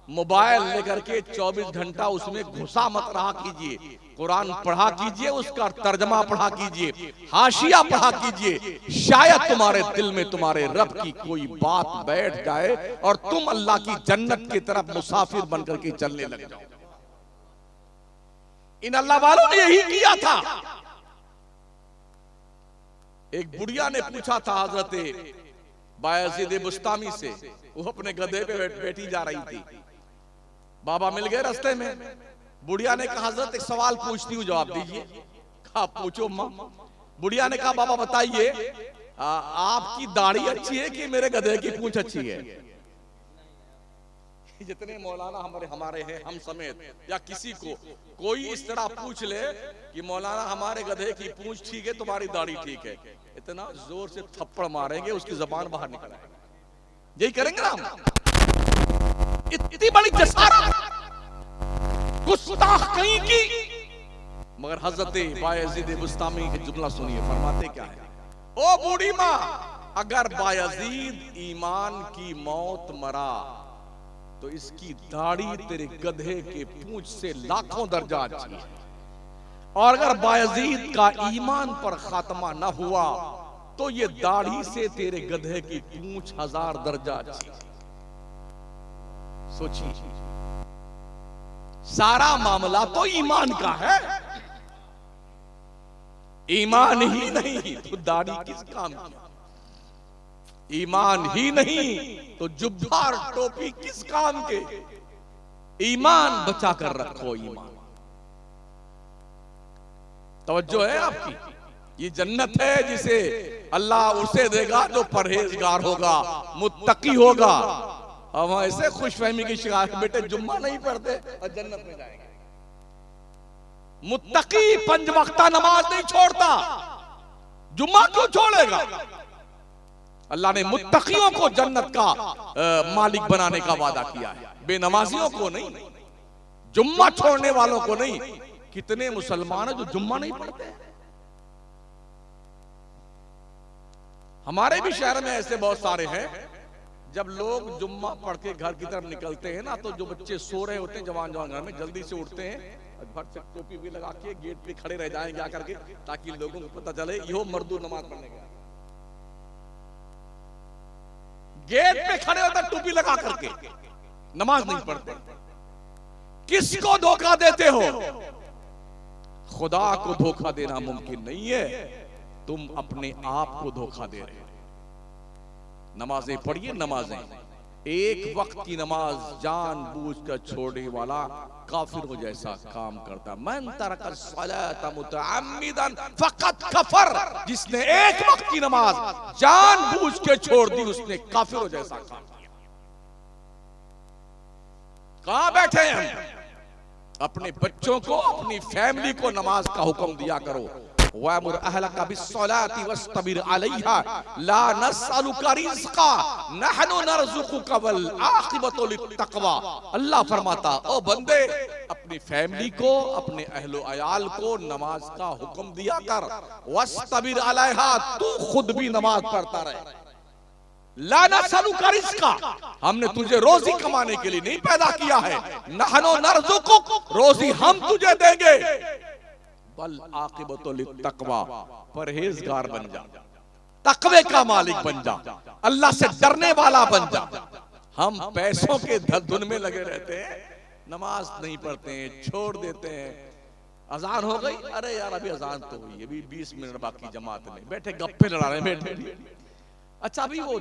मोबाइल लेकर के 24 घंटा उसमें घुसा मत रहा कीजिए। कुरान पढ़ा कीजिए, उसका तर्जमा पढ़ा कीजिए, हाशिया पढ़ा कीजिए। शायद तुम्हारे दिल में तुम्हारे रब की कोई बात बैठ जाए और तुम अल्लाह की जन्नत की तरफ मुसाफिर बनकर के चलने लग जाओ। इन अल्लाह वालों ने यही किया था। एक बुढ़िया ने पूछा था हजरत बायजीद बुस्तामी से, वो अपने गधे पे बैठी जा रही थी, बाबा मिल गए रास्ते में। बुढ़िया ने कहा, हजरत एक सवाल पूछती हूँ, जवाब दीजिए। कहा, पूछो माँ। बुढ़िया ने कहा, बाबा बताइए, आपकी दाढ़ी अच्छी है कि मेरे गधे की पूंछ अच्छी है? जितने मौलाना हमारे हैं, हम समेत, या किसी को कोई इस तरह पूछ ले कि मौलाना हमारे गधे की पूंछ ठीक है, तुम्हारी दाढ़ी ठीक है, इतना जोर से थप्पड़ मारेंगे उसकी जबान बाहर निकल आएगी। यही करेंगे ना हम। इतनी बड़ी जसारत गुस्ताख कहीं की। मगर हजरत बायजीद बुस्तामी के जुमला सुनिए, फरमाते क्या है, ओ बूढ़ी माँ, अगर बायजीद ईमान की मौत मरा तो इसकी दाढ़ी तेरे गधे के पूंछ से लाखों दर्जा अच्छी है, और अगर बायजीद का ईमान पर खात्मा न हुआ तो ये दाढ़ी से तेरे गधे की पूंछ 1000 दर्जा अच्छी है। सोचिए, सारा मामला तो ईमान का है। ईमान ही नहीं तो दाढ़ी किस काम की? ईमान ही नहीं तो जुब्बा और टोपी किस काम के? ईमान बचा कर रखो। ईमान, तवज्जो है आपकी? ये जन्नत है जिसे अल्लाह उसे देगा जो परहेजगार होगा, मुत्तकी होगा। हम ऐसे खुशफहमी की शिकायत, बेटे जुम्मा नहीं पढ़ते और जन्नत में जाएंगे। मुत्तकी 5 वक्ता नमाज नहीं छोड़ता, जुम्मा क्यों छोड़ेगा? अल्लाह ने मुत्तकियों को जन्नत का मालिक बनाने का वादा किया है, बेनमाजियों को नहीं, जुम्मा छोड़ने वालों को नहीं। कितने मुसलमान हैं जो जुम्मा नहीं पढ़ते? हमारे भी शहर में ऐसे बहुत सारे हैं। जब लोग जुम्मा पढ़ के घर की तरफ निकलते हैं ना, तो जो बच्चे सो रहे होते हैं, जवान घर में जल्दी से उठते हैं, भट से टोपी भी लगा के गेट पे खड़े रह जाएंगे आकर के, ताकि लोगों को पता चले यो मर्दू नमाज पढ़ने गया। गेट पे खड़े होते टोपी लगा करके, नमाज नहीं पढ़ते। किसको धोखा देते हो? खुदा को धोखा देना मुमकिन नहीं है, तुम अपने आप को धोखा दे रहे हो। नमाजें पढ़िए, नमाजें। एक वक्त की नमाज जानबूझकर छोड़ने वाला काफिर हो जैसा काम करता। मन तरक सलात मुतअम्मिदन फकत कफर, जिसने एक वक्त की नमाज जानबूझ के छोड़ दी, उसने काफिर हो जैसा काम किया। कहां बैठे हैं हम? अपने बच्चों को, अपनी फैमिली को नमाज का हुक्म दिया करो। वअमुर अहलका बिस्सलाति वस्तबिर अलैहा ला नसअलुका रिज़्क़ा नहनु नरज़ुकुका वल आक़िबतु लित्तक़वा। अल्लाह फरमाता, ओ बंदे, अपनी फैमिली को, अपने अहलो अयाल को नमाज का हुक्म दिया कर। वस्तबिर अलैहा, तू खुद भी नमाज पढ़ता रहे। ला नसअलुका रिज़्क़ा, हमने तुझे रोजी कमाने के लिए नहीं पैदा किया है। नहनु नरज़ुकुक, रोजी हम तुझे देंगे। बल आक़िबतु लित्तक़वा, परहेजगार बन जा, तक़वे का मालिक बन जा, अल्लाह से डरने वाला बन जा। हम पैसों के धुन में लगे रहते हैं, नमाज नहीं पढ़ते हैं, छोड़ देते हैं। अजान हो गई, अरे यार अभी अजान तो हुई, अभी 20 मिनट बाकी जमात में, बैठे गप्पे लड़ा रहे बैठे। अच्छा अभी वो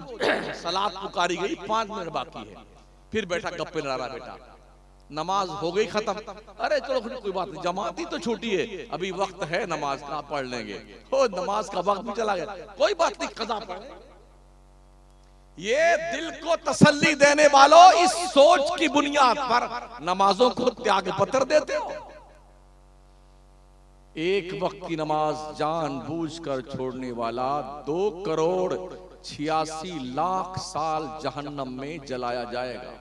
सलात पुकारी गई, 5 मिनट बाकी है, फिर बैठा गप्पे लड़ा रहा बेटा। नमाज हो गई खत्म, अरे चलो कोई बात नहीं, जमात ही तो छूटी है, अभी वक्त है नमाज का, पढ़ लेंगे। हो नमाज का वक्त भी चला गया, कोई बात नहीं, कज़ा पढ़। ये दिल को तसल्ली देने वालों, इस सोच की बुनियाद पर नमाजों को त्याग पत्र देते हो। एक वक्त की नमाज जानबूझकर छोड़ने वाला 2,86,00,000 साल जहन्नम में जलाया जाएगा।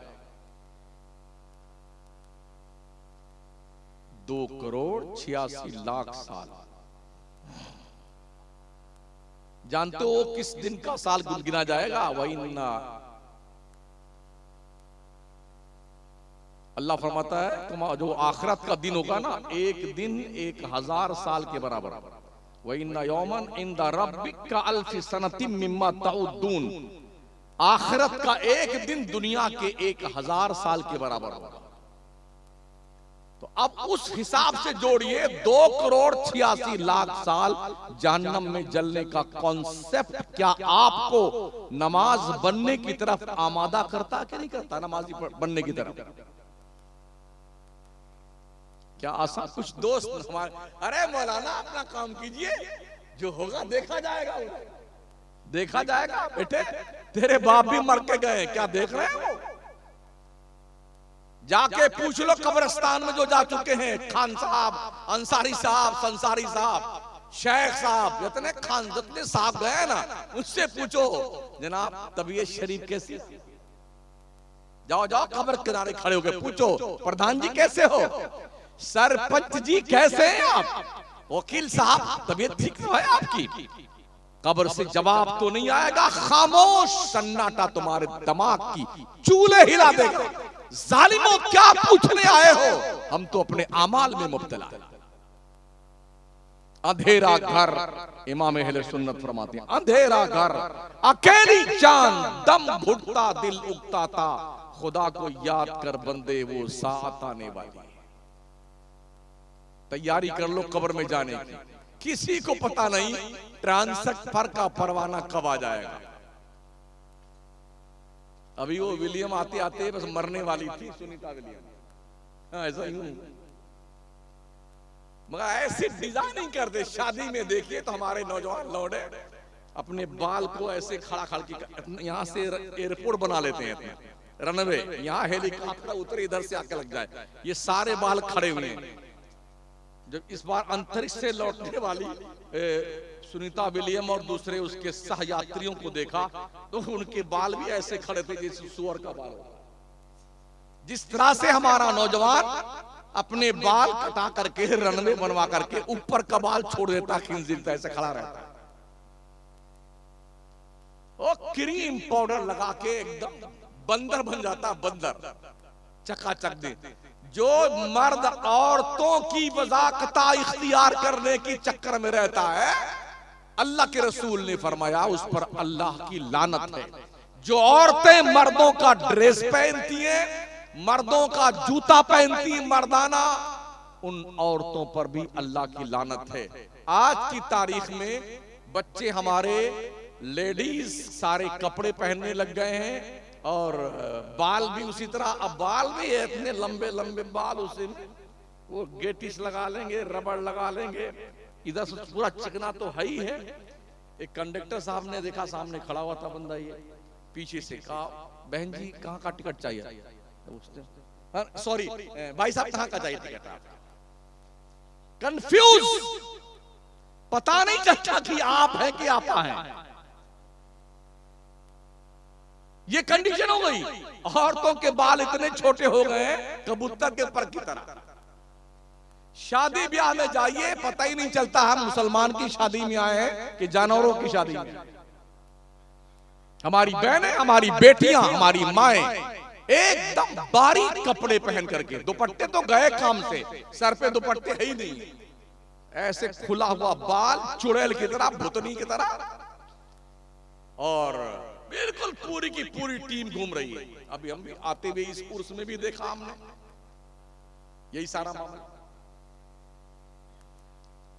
2,86,00,000 साल। जानते हो किस दिन का साल गिना जाएगा? वही ना, अल्लाह फरमाता है तुम जो आखिरत का दिन होगा ना, एक दिन 1,000 साल के बराबर। वही इन्ना यौमन इंदा रब्बिका अल्फी सनतिम मिम्मा तउद्दून। आखिरत का एक दिन दुनिया के 1,000 साल के बराबर होगा। तो अब उस हिसाब से जोड़िए, 2,86,00,000 साल जहन्नम में जलने का कॉन्सेप्ट क्या आपको नमाज बनने की तरफ आमादा करता कि नहीं करता? नमाजी बनने की तरफ क्या आसान? कुछ दोस्त हमारे, अरे मौलाना अपना काम कीजिए, जो होगा देखा जाएगा। देखा जाएगा बेटे, तेरे बाप भी मर के गए, क्या देख रहे हो? जाके पूछ लो कब्रिस्तान में जो जा चुके हैं, खान साहब, अंसारी साहब, संसारी साहब, शेख साहब, जितने खान जितने साहब गए ना, उससे पूछो जनाब तबीयत शरीफ कैसी? जाओ जाओ कब्र किनारे खड़े होकर पूछो, प्रधान जी कैसे हो, सरपंच जी कैसे हैं आप, वकील साहब तबीयत ठीक तो है आपकी? कब्र से जवाब तो नहीं आएगा, खामोश सन्नाटा तुम्हारे दिमाग की चूल्हे हिला देगा। जालिमों क्या पूछने आए हो, हम तो अपने आमाल में मुब्तला हैं। अंधेरा घर, इमाम अहले सुन्नत फरमाते हैं, अंधेरा घर, अकेली चांद, दम घुटता दिल उगता था, खुदा को याद कर बंदे वो साथ आने वाली। तैयारी कर लो कब्र में जाने की, किसी को पता नहीं ट्रांसफर का परवाना कब आ जाएगा। अभी वो विलियम आते आते बस मरने वाली थी, सुनीता विलियम। हाँ ऐसा ही हूं, मगर ऐसी डिजाइनिंग करते। शादी में देखिए तो हमारे नौजवान लौड़े अपने बाल को ऐसे खड़ा खड़ के यहां से एयरपोर्ट बना लेते हैं, रनवे, यहाँ हेलीकॉप्टर उतरे इधर से आके लग जाए, ये सारे बाल खड़े हुए हैं। जब इस बार अंतरिक्ष से लौटने वाली सुनीता विलियम और दूसरे उसके सहयात्रियों को देखा तो उनके बाल भी ऐसे खड़े थे जैसे सुअर का बाल होता। जिस तरह से हमारा नौजवान अपने बाल कटा करके रनवे बनवा करके ऊपर का बाल छोड़ देता, खिंजीर ऐसे खड़ा रहता है, और क्रीम पाउडर लगा के एकदम बंदर बन जाता, बंदर चकाचक दे। जो मर्द औरतों की वजाकता इख्तियार करने की चक्कर में रहता है, अल्लाह के रसूल ने फरमाया उस पर अल्लाह की लानत है। जो औरतें मर्दों का ड्रेस पहनती हैं, मर्दों का जूता पहनती हैं मर्दाना, उन औरतों पर भी अल्लाह की लानत है। आज की तारीख में बच्चे हमारे लेडीज सारे कपड़े पहनने लग गए हैं और बाल भी उसी तरह। अब बाल भी है इतने लंबे लंबे बाल, उसे वो गेटिस लगा लेंगे, रबड़ लगा लेंगे, इधर से पूरा चिकना तो है ही है। एक कंडक्टर साहब ने देखा, सामने खड़ा हुआ था बंदा, ये पीछे से कहा बहन जी कहाँ का टिकट चाहिए? सॉरी भाई साहब कहाँ का चाहिए टिकट? कंफ्यूज, पता नहीं चलता कि आप हैं कि आपा हैं। ये कंडीशन हो गई। औरतों के बाल इतने छोटे हो गए कबूतर के पर की तरह। शादी ब्याह में जाइए, पता ही नहीं चलता हम मुसलमान की शादी में आए हैं कि जानवरों की शादी में। हमारी बहनें, हमारी बेटियां, हमारी माएं एकदम बारीक कपड़े पहन करके, दुपट्टे तो गए काम से, सर पे दुपट्टे है ही नहीं, ऐसे खुला हुआ बाल चुड़ैल की तरह, भुतनी की तरह, और बिल्कुल पूरी की पूरी टीम घूम रही है। अभी हम भी आते हुए इस उर्स में भी देखा हमने यही सारा मामला।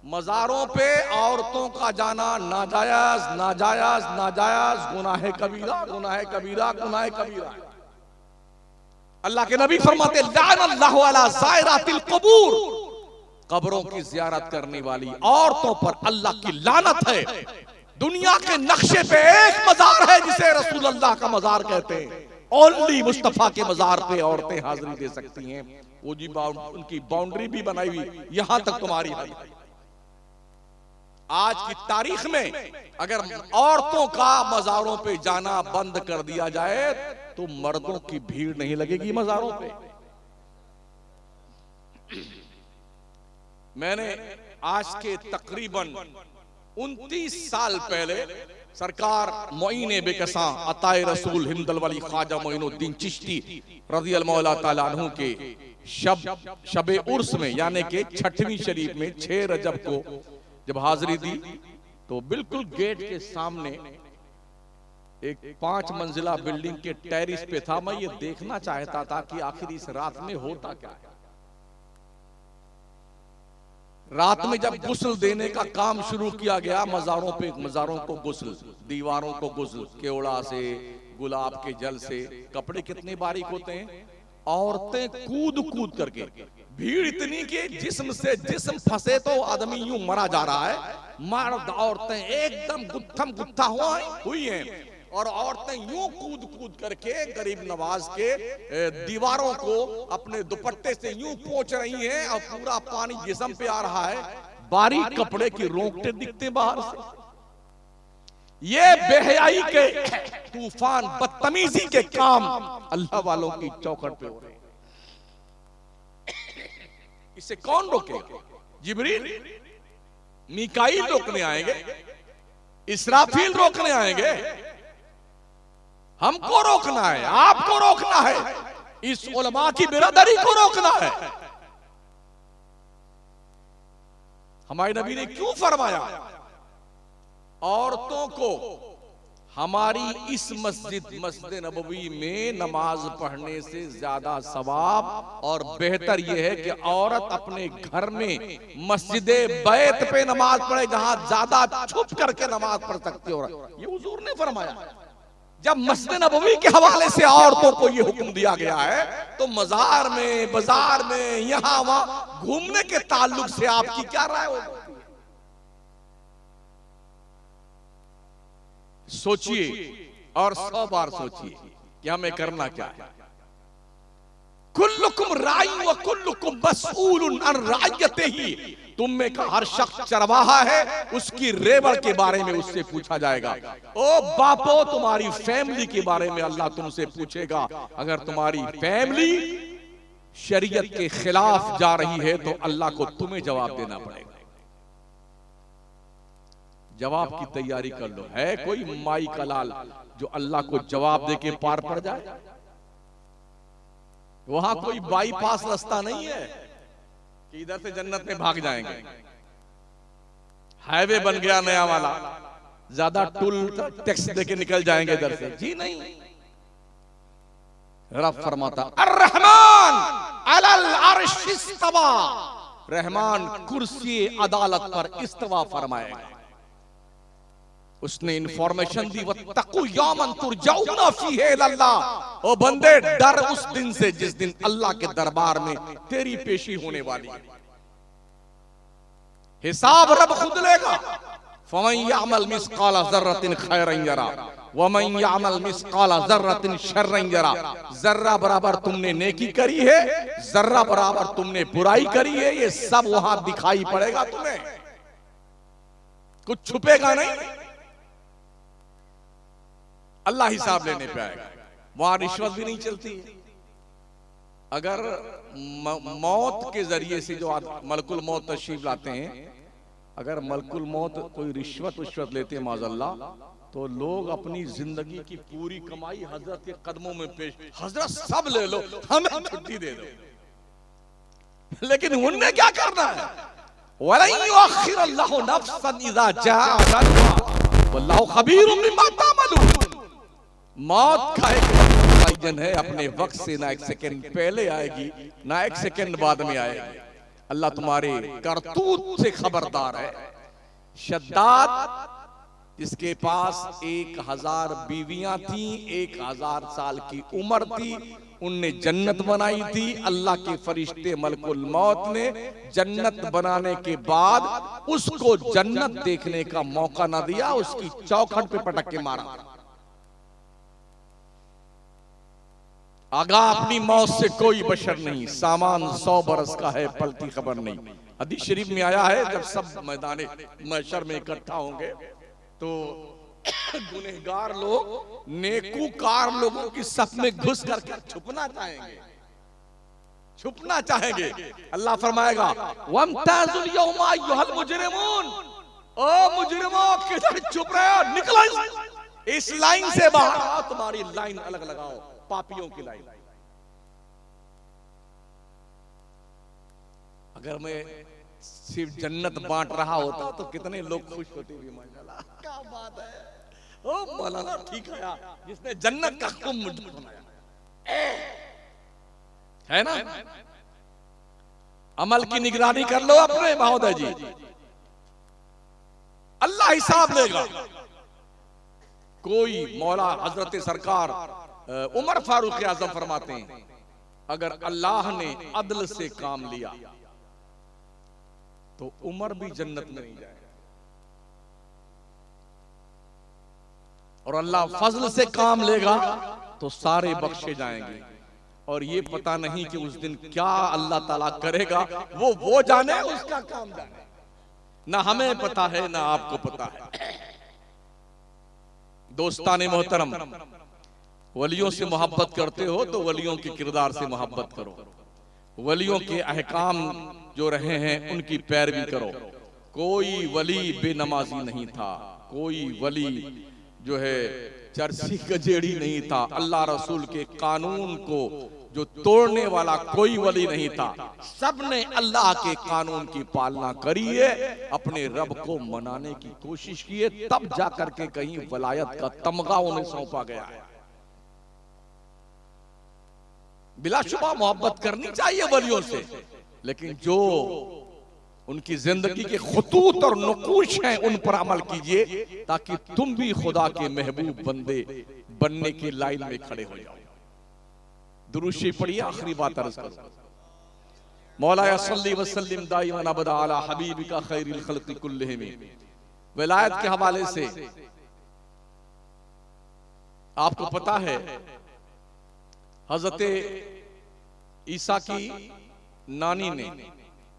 मजारों पे औरतों का जाना नाजायज, नाजायज, नाजायज, गुनाह कबीरा, गुनाह कबीरा, गुनाह कबीरा। अल्लाह के नबी फरमाते लानल्लाहु अला ज़ायरातिल क़ुबूर, कब्रों की ज़ियारत करने वाली औरतों पर अल्लाह की लानत है। दुनिया के नक्शे पे एक मजार है जिसे रसूल अल्लाह का मजार कहते हैं। ओनली मुस्तफा के मजार पे औरतें हाजिरी दे सकती हैं। वो जी उनकी बाउंड्री भी बनाई हुई, यहां तक तुम्हारी हाजिरी। आज की तारीख में अगर औरतों का मजारों पे जाना बंद कर दिया जाए तो मर्दों की भीड़ नहीं लगेगी मजारों पे। मैंने आज के तकरीबन 29 साल पहले सरकार मोइने बेकसा अताए रसूल हिंदल वली ख्वाजा मोइनुद्दीन चिश्ती रज़ी अल्लाह ताला अन्हु के शबे उर्स में यानी कि 6वीं शरीफ में 6 रजब को जब हाजिरी दी तो बिल्कुल गेट के सामने एक 5 मंजिला बिल्डिंग के टेरिस पे था। मैं ये देखना चाहता था कि आखिर इस रात में होता क्या है। रात में जब गुस्ल देने का काम शुरू किया गया, मजारों को गुस्ल, दीवारों को गुस्ल, केवड़ा से, गुलाब के जल से, कपड़े कितने बारीक होते हैं। औरतें कूद कूद करके, भीड़ इतनी कि जिस्म से जिस्म फंसे तो आदमी यूं मरा जा रहा है। मर्द औरतें एकदम गुत्थम गुत्था हुई हैं और औरतें यूं कूद कूद करके गरीब नवाज के दीवारों को अपने दुपट्टे से यूं पोंछ रही हैं और पूरा पानी जिस्म पे आ रहा है। बारीक कपड़े की रोंगटे दिखते बाहर से। ये बेहयाई के तूफान, बदतमीजी के काम अल्लाह वालों की चौखट पे हो रहे हैं। इसे कौन रोकेगा? जिब्रील, मीकाईल रोकने आएंगे, इसराफील रोकने आएंगे। हमको रोकना है, आपको रोकना है, इस उलमा की बिरादरी को रोकना है। हमारे नबी ने क्यों फरमाया औरतों को हमारी इस मस्जिद नबवी में नमाज पढ़ने से ज्यादा सवाब और बेहतर यह है कि औरत अपने घर में मस्जिद बैत पे नमाज पढ़े, जहां ज्यादा छुप करके नमाज पढ़ सकती हो। ये हुजूर ने फरमाया। जब मस्जिद नबवी के हवाले से औरतों को ये हुक्म दिया गया है तो मजार में, बाजार में, यहां वहां घूमने के ताल्लुक से आपकी क्या राय होगी? सोचिए और 100 बार सोचिए कि हमें करना क्या है। कुल्लुकुम राई व कुल्लुकुम मसऊलुन अन रायतिही। तुम में का हर शख्स चरवाहा है, उसकी रेवड़ के बारे में उससे पूछा जाएगा। ओ बापो, तुम्हारी फैमिली के बारे में अल्लाह तुमसे पूछेगा। अगर तुम्हारी फैमिली शरीयत के खिलाफ जा रही है तो अल्लाह को तुम्हें जवाब देना पड़ेगा। जवाब की तैयारी कर लो। है कोई माई का लाल जो अल्लाह को जवाब देके पार पड़ जाए? वहां कोई बाईपास रास्ता नहीं है कि इधर से जन्नत में भाग जाएंगे। हाईवे बन गया नया वाला, ज्यादा टूल टैक्स देके निकल जाएंगे इधर से। जी नहीं। रब फरमाता अर्रहमान अलल अर्श इस्तवा। रहमान कुर्सी अदालत पर इस्तवा फरमाएगा। उसने इंफॉर्मेशन दी, वत्तकू यौमन तुरजाउना फीहि इलल्लाह। ओ बंदे, डर उस दिन से जिस दिन अल्लाह के दरबार में तेरी पेशी होने वाली है। हिसाब रब खुद लेगा। फमन यअमल मिस्काल ज़र्रतिन खैरन यरा वमन यअमल मिस्काल ज़र्रतिन शर्रन यरा। जर्रा बराबर तुमने नेकी करी है, जर्रा बराबर तुमने बुराई करी है, ये सब वहां दिखाई पड़ेगा तुम्हें, कुछ छुपेगा नहीं। अल्लाह हिसाब लेने पे आएगा। वहां रिश्वत भी नहीं चलती। अगर मौत के जरिए से जो मलकुल मौत तशरीफ लाते हैं, अगर मलकुल मौत कोई रिश्वत लेते हैं माज़अल्लाह, तो लोग अपनी जिंदगी की पूरी कमाई हजरत के कदमों में पेश, हजरत सब ले लो, हमें छुट्टी दे दो। लेकिन उनने क्या करना है? वलन युअख्खिरुल्लाहु नफ्सन इज़ा जाअ अजलुहा वल्लाहु खबीरुम बिमा तामलून। मौत का एक मुअय्यन है, अपने वक्त से ना एक सेकंड पहले आएगी ना एक सेकंड बाद में आएगी। अल्लाह तुम्हारे करतूत से खबरदार है। शद्दाद जिसके पास 1000 बीवियां थी, 1000 साल की उम्र थी, उनने जन्नत बनाई थी। अल्लाह के फरिश्ते मलकुल मौत ने जन्नत बनाने के बाद उसको जन्नत देखने का मौका ना दिया, उसकी चौखट पे पटक के मारा। आगा अपनी मौत से कोई बशर नहीं, सामान 100 बरस का है, पलती खबर नहीं। हदीस शरीफ में आया है, जब सब मैदाने महशर में इकट्ठा होंगे तो गुनहगार लोग नेकूकार लोगों की सफ में घुस करके छुपना चाहेंगे, छुपना चाहेंगे। अल्लाह फरमाएगा वमताजुल यौमा अय्युहल मुजरिमून, ओ मुजरिमों किधर छुप रहे हो, निकलो इस लाइन से बाहर आओ, तुम्हारी लाइन अलग लगाओ, पापियों की लाइन। अगर मैं सिर्फ जन्नत बांट रहा होता तो कितने लोग खुश होते भी, माशाल्लाह क्या बात है, ओ मौलाना ठीक है जिसने जन्नत का कुंभ बनाया है ना। अमल की निगरानी कर लो अपने महोदय जी, अल्लाह हिसाब लेगा। कोई मौला हजरत सरकार उमर फारूक आजम फरमाते हैं, अगर अल्लाह ने अदल से काम लिया तो उमर भी जन्नत में नहीं जाएगा, और अल्लाह फजल से काम लेगा तो सारे बख्शे जाएंगे। और ये पता नहीं कि उस दिन क्या अल्लाह ताला करेगा, वो जाने, उसका काम जाने, ना हमें पता है ना आपको पता है। दोस्ताने मोहतरम, वलियों से मोहब्बत करते हो तो वलियों के किरदार से मोहब्बत करो, वलियों के अहकाम जो रहे हैं उनकी पैरवी करो। कोई वली बेनमाजी नहीं था, कोई वली जो है चरसी गजेड़ी नहीं था, अल्लाह रसूल के कानून को जो तोड़ने वाला कोई वली नहीं था। सबने अल्लाह के कानून की पालना करी है, अपने रब को मनाने की कोशिश की है, तब जाकर के कहीं वलायत का तमगा उन्हें सौंपा गया है। बिलाशुबा मोहब्बत करनी चाहिए वलियों से, लेकिन जो उनकी जिंदगी के खुतूत और नुकूश हैं उन पर अमल कीजिए, ताकि तुम भी खुदा के महबूब बंदे बनने की लाइन में खड़े हो जाओ। दुरूद शरीफ पढ़िए, आखिरी बात अर्ज करो, मौला सल्ली वसल्लिम दाइमन अबदा अला हबीबिका खैरिल खल्क़ि कुल्लिहिम। विलायत के हवाले से आपको पता है, हजरत ईसा की नानी ने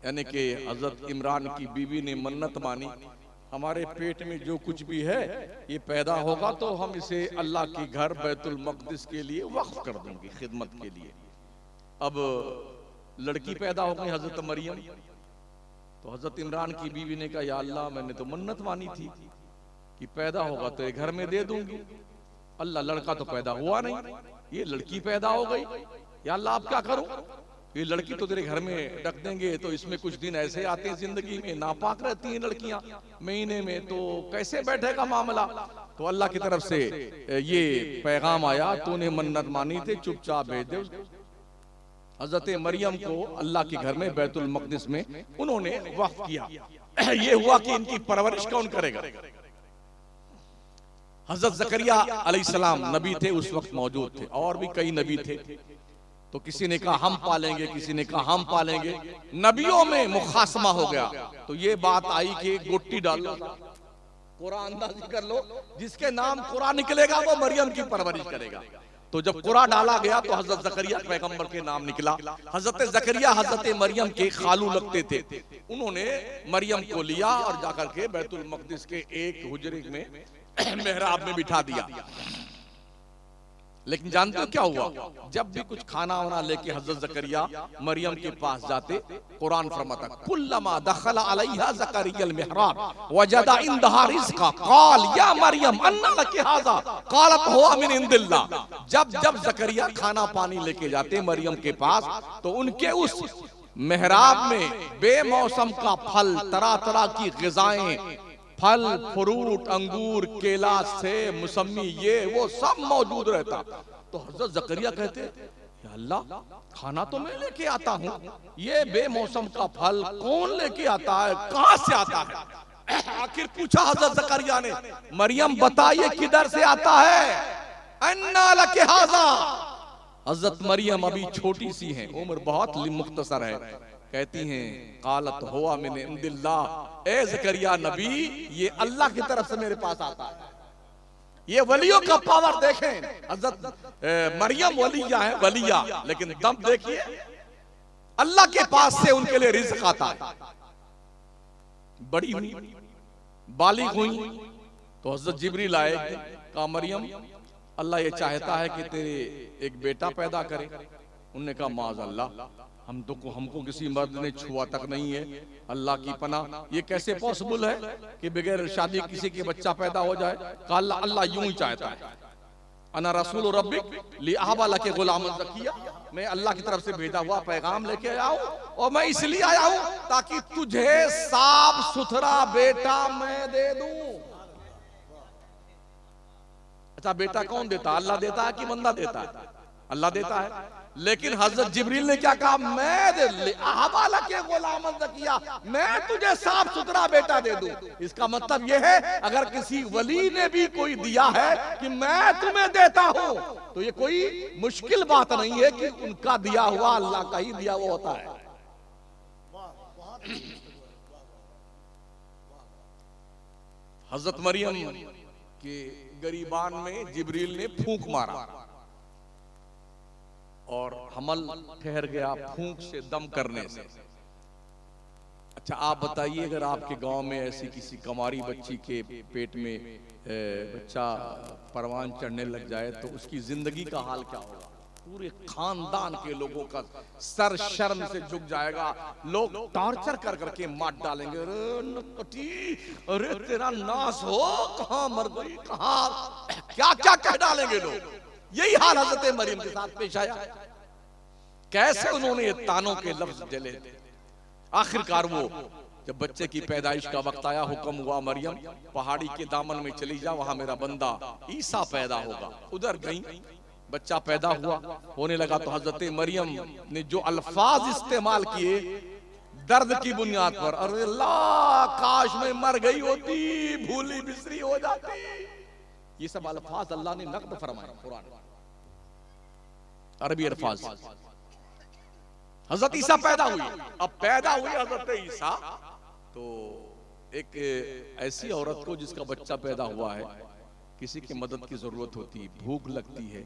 यानी कि हजरत इमरान की बीवी ने मन्नत मानी, हमारे पेट में जो कुछ भी है ये पैदा होगा तो हम इसे अल्लाह के घर बैतुल मक़दिस के लिए वक्फ कर देंगे, खिदमत के लिए। अब लड़की पैदा हो गई हजरत मरियम, तो हजरत इमरान की बीवी ने कहा, या अल्लाह मैंने तो मन्नत मानी थी कि पैदा होगा तो ये घर में दे दूंगी, अल्लाह लड़का तो पैदा हुआ नहीं, ये लड़की पैदा हो गई, या अल्लाह आप क्या करूं, ये लड़की तो तेरे घर में रख देंगे, तो इसमें कुछ दिन ऐसे आते हैं जिंदगी में, नापाक रहती हैं लड़कियां महीने में, तो कैसे बैठेगा मामला। तो अल्लाह की तरफ से ये पैगाम आया, तूने मन्नत मानी थी चुपचाप भेज दे। हजरत मरियम को अल्लाह के घर में बैतुल मक़दिस में उन्होंने वक्फ किया। ये हुआ कि इनकी परवरिश कौन करेगा। हजरत ज़करिया अलैहिस्सलाम नबी थे, उस वक्त मौजूद थे, और भी कई नबी थे। तो किसी ने कहा हम पालेंगे, किसी ने कहा हम पालेंगे, नबियों में मुखासमा हो गया। तो ये बात आई कि गुट्टी डाल लो, कुरान अंदाजी कर लो, जिसके नाम कुरान निकलेगा वो मरियम की परवरिश करेगा। तो जब कुरान डाला गया तो हजरत ज़करिया पैगंबर के नाम निकला। हजरत ज़करिया हजरत मरियम के खालू लगते थे, उन्होंने मरियम को लिया और जाकर के बैतुल मक़दिस के एक हुजरे में मेहराब में बिठा दिया। लेकिन जानते हो क्या हुआ, जब भी कुछ खाना वाना लेके हजरत ज़करिया मरियम के पास जाते, कुरान फरमाता कुल्लमा दखला अलैहा ज़करिया मिहराब वजदा इंदहा रिज़्क़ा क़ाल या मरियम अन्ना लकी हाज़ा क़ालत हुवा मिन इंदिल्लाह। जब जब ज़करिया खाना पानी लेके जाते मरियम के पास, तो उनके उस मेहराब में बेमौसम का फल, तरह तरह की ग़िज़ाएं, फल फ्रूट, अंगूर, केला, सेब, मौसमी, ये वो सब मौजूद रहता। तो हजरत ज़करिया कहते, या अल्लाह खाना तो मैं लेके आता हूँ, ये बेमौसम का फल कौन लेके आता है, कहां से आता है। आखिर पूछा हजरत जकरिया ने, मरियम बताइए किधर से आता है, अन्ना लके हाजा। हजरत मरियम अभी छोटी सी हैं, उम्र बहुत मुख्तसर है, कहती हैं कालत हुआ मिन इंदिल्लाह, ए जकरिया नबी ये अल्लाह की तरफ से मेरे पास आता है। ये वलियों का पावर देखें, हजरत मरियम वलिया है, वलिया, लेकिन दम देखिए, अल्लाह के पास से उनके लिए रिज़्क़ आता है। बड़ी हुई, बालिग हुई तो हजरत जिब्रील आए, कहा मरियम अल्लाह ये चाहता है कि तेरे एक बेटा पैदा करे। उनने कहा माज़ अल्लाह, हमको किसी मर्द ने छुआ तक नहीं है, अल्लाह की पनाह, ये कैसे पॉसिबल है कि बगैर शादी किसी के बच्चा पैदा हो जाए। कहा अल्लाह यूं ही चाहता है, अना रसूल रब्बिक लिअहब लक गुलामन ज़किया, मैं अल्लाह की तरफ से भेजा हुआ पैगाम लेके आया हूं, और मैं इसलिए आया हूं ताकि तुझे साफ सुथरा बेटा मैं दे दूं। अच्छा बेटा कौन देता, अल्लाह देता है कि बंदा देता है? अल्लाह देता है। लेकिन हजरत जिब्रील ने क्या कहा, मैं तुझे साफ सुथरा बेटा दे दूं। इसका मतलब यह है अगर किसी वली ने भी कोई दिया है कि मैं तुम्हें देता हूं, तो ये कोई मुश्किल बात नहीं है कि उनका दिया हुआ अल्लाह का ही दिया हुआ होता है। हजरत मरियम के गरीबान में जिब्रील ने फूंक मारा और हमल ठहर गया फूंक से, दम करने से। अच्छा आप बताइए, अगर आपके गांव में ऐसी किसी कमारी बच्ची के पेट में बच्चा परवान चढ़ने लग जाए तो उसकी जिंदगी का हाल क्या होगा? पूरे खानदान के लोगों का सर शर्म से झुक जाएगा, लोग टॉर्चर कर करके मार डालेंगे, अरे नकटी, अरे तेरा नाश हो, कहां मर गई, कहां क्या क्या कह डालेंगे लोग। यही हाल हजरत मरियम के साथ पेश आया। कैसे उन्होंने ये तानों के लफ्ज जले थे। आखिरकार वो जब बच्चे की पैदाइश का वक्त आया, हुक्म हुआ मरियम पहाड़ी के दामन में चली जा, वहां मेरा बंदा ईसा पैदा होगा। उधर गई, बच्चा पैदा हुआ, होने लगा तो हजरत मरियम ने जो अल्फाज इस्तेमाल किए दर्द की बुनियाद पर, अरे अल्लाह काश मैं मर गई होती, भूली बिसरी हो जाती, ये सब अल्फाज अल्लाह ने नक़द फरमाए कुरान, अरबी अल्फाज। हजरत ईसा पैदा हुई। अब पैदा हुई हजरत ईसा, तो एक ऐसी औरत को जिसका बच्चा पैदा हुआ है, किसी की मदद की जरूरत होती, भूख लगती है,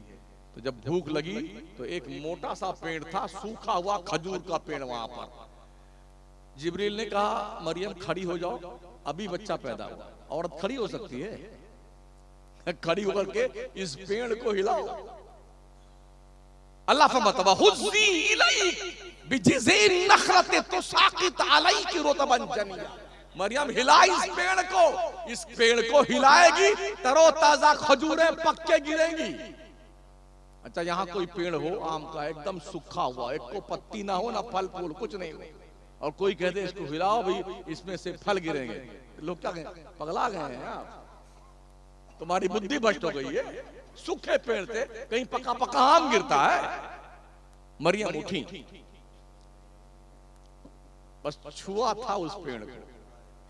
तो जब भूख लगी तो एक मोटा सा पेड़ था, सूखा हुआ खजूर का पेड़, वहां पर जिब्रील ने कहा मरियम खड़ी हो जाओ, अभी बच्चा पैदा हुआ। औरत खड़ी हो सकती है? खड़ी होकर के इस पेड़ को हिलाओ। अल्लाह फरमाता हुज़्ज़ी इलैक बिजिज़िन नख़लत तुसाक़ित अलैकि रुतबन जनिया। मरियम हिला इस पेड़ को, इस पेड़ को हिलाएगी, तरोताजा खजूरें पक के गिरेंगी। अच्छा यहाँ कोई पेड़ हो आम का, एकदम सूखा हुआ, एक को पत्ती ना हो, ना फल फूल, कुछ नहीं हो, और कोई कहते इसको हिलाओ भाई, इसमें से फल गिरेंगे, लोग क्या कहें, पगला गए हैं आप, तुम्हारी बुद्धि भ्रष्ट हो गई है। सूखे पेड़ से कहीं पका पका आम गिरता है। मरियम उठी, बस छुआ था उस पेड़ को,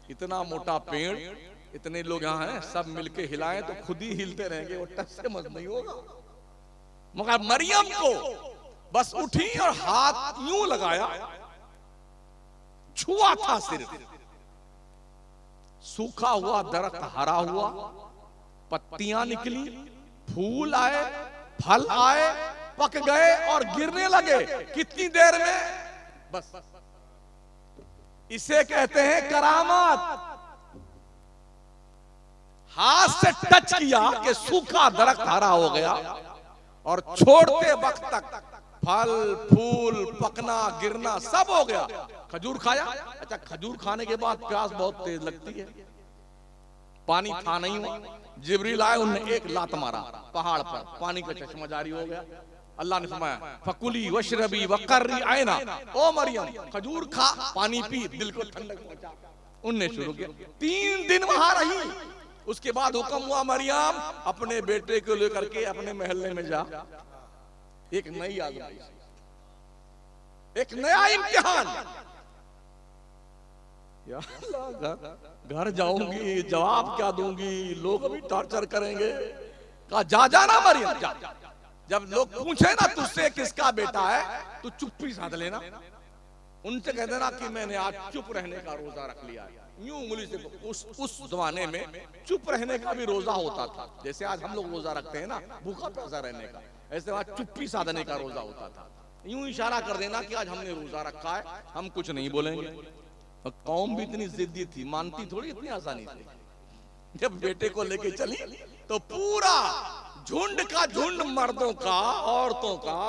इतना मोटा पेड़, इतने लोग यहाँ हैं, सब मिलके हिलाएं तो खुद ही हिलते रहेंगे, वो टस से मत नहीं होगा। मगर मरियम को बस उठी और हाथ यूं लगाया, छुआ था सिर्फ, सूखा हुआ दरख्त हरा हुआ, पत्तियां निकली, फूल आए, फल आए, पक गए और गिरने लगे। कितनी देर में? बस इसे कहते हैं करामात। हाथ से टच किया कि सूखा दरख्त हरा हो गया, और छोड़ते वक्त तक फल फूल पकना गिरना सब हो गया। खजूर खाया? अच्छा खजूर खाने के बाद प्यास बहुत तेज लगती है, पानी था नहीं हुआ, जिब्रील आए, उन्होंने एक लात मारा पहाड़ पर, पानी का चश्मा जारी हो गया। अल्लाह ने फरमाया फकुली वशरबी वकर्री आयना, ओ मरियम खजूर खा, पानी पी, दिल को ठंडक पहुंचा। उनने शुरू किया, 3 दिन वहां रही। उसके बाद हुक्म हुआ मरियम अपने बेटे को लेकर के अपने महल्ले में जा। एक नई आज़माइश, एक नया इम्तिहान। या अल्लाह, घर जाऊंगी जवाब क्या दूंगी, लोग अभी टॉर्चर करेंगे। कहा जा जाना मरियम जा। जब लोग पूछे ना तुझसे किसका बेटा है, तो चुप्पी साध लेना, उनसे कह देना कि मैंने आज चुप रहने का रोजा रख लिया है। यूं उंगली से, उस जमाने में चुप रहने का भी रोजा होता था, जैसे आज हम लोग रोजा रखते हैं ना भूखा प्यासा रहने का, ऐसे आज चुप्पी साधने का रोजा होता था। यूं इशारा कर देना कि आज हमने रोजा रखा है, हम कुछ नहीं बोलेंगे। और कौम भी इतनी जिद्दी थी, मानती थोड़ी इतनी आसानी से। जब बेटे को लेके चली तो पूरा झुंड का झुंड मर्दों का औरतों का,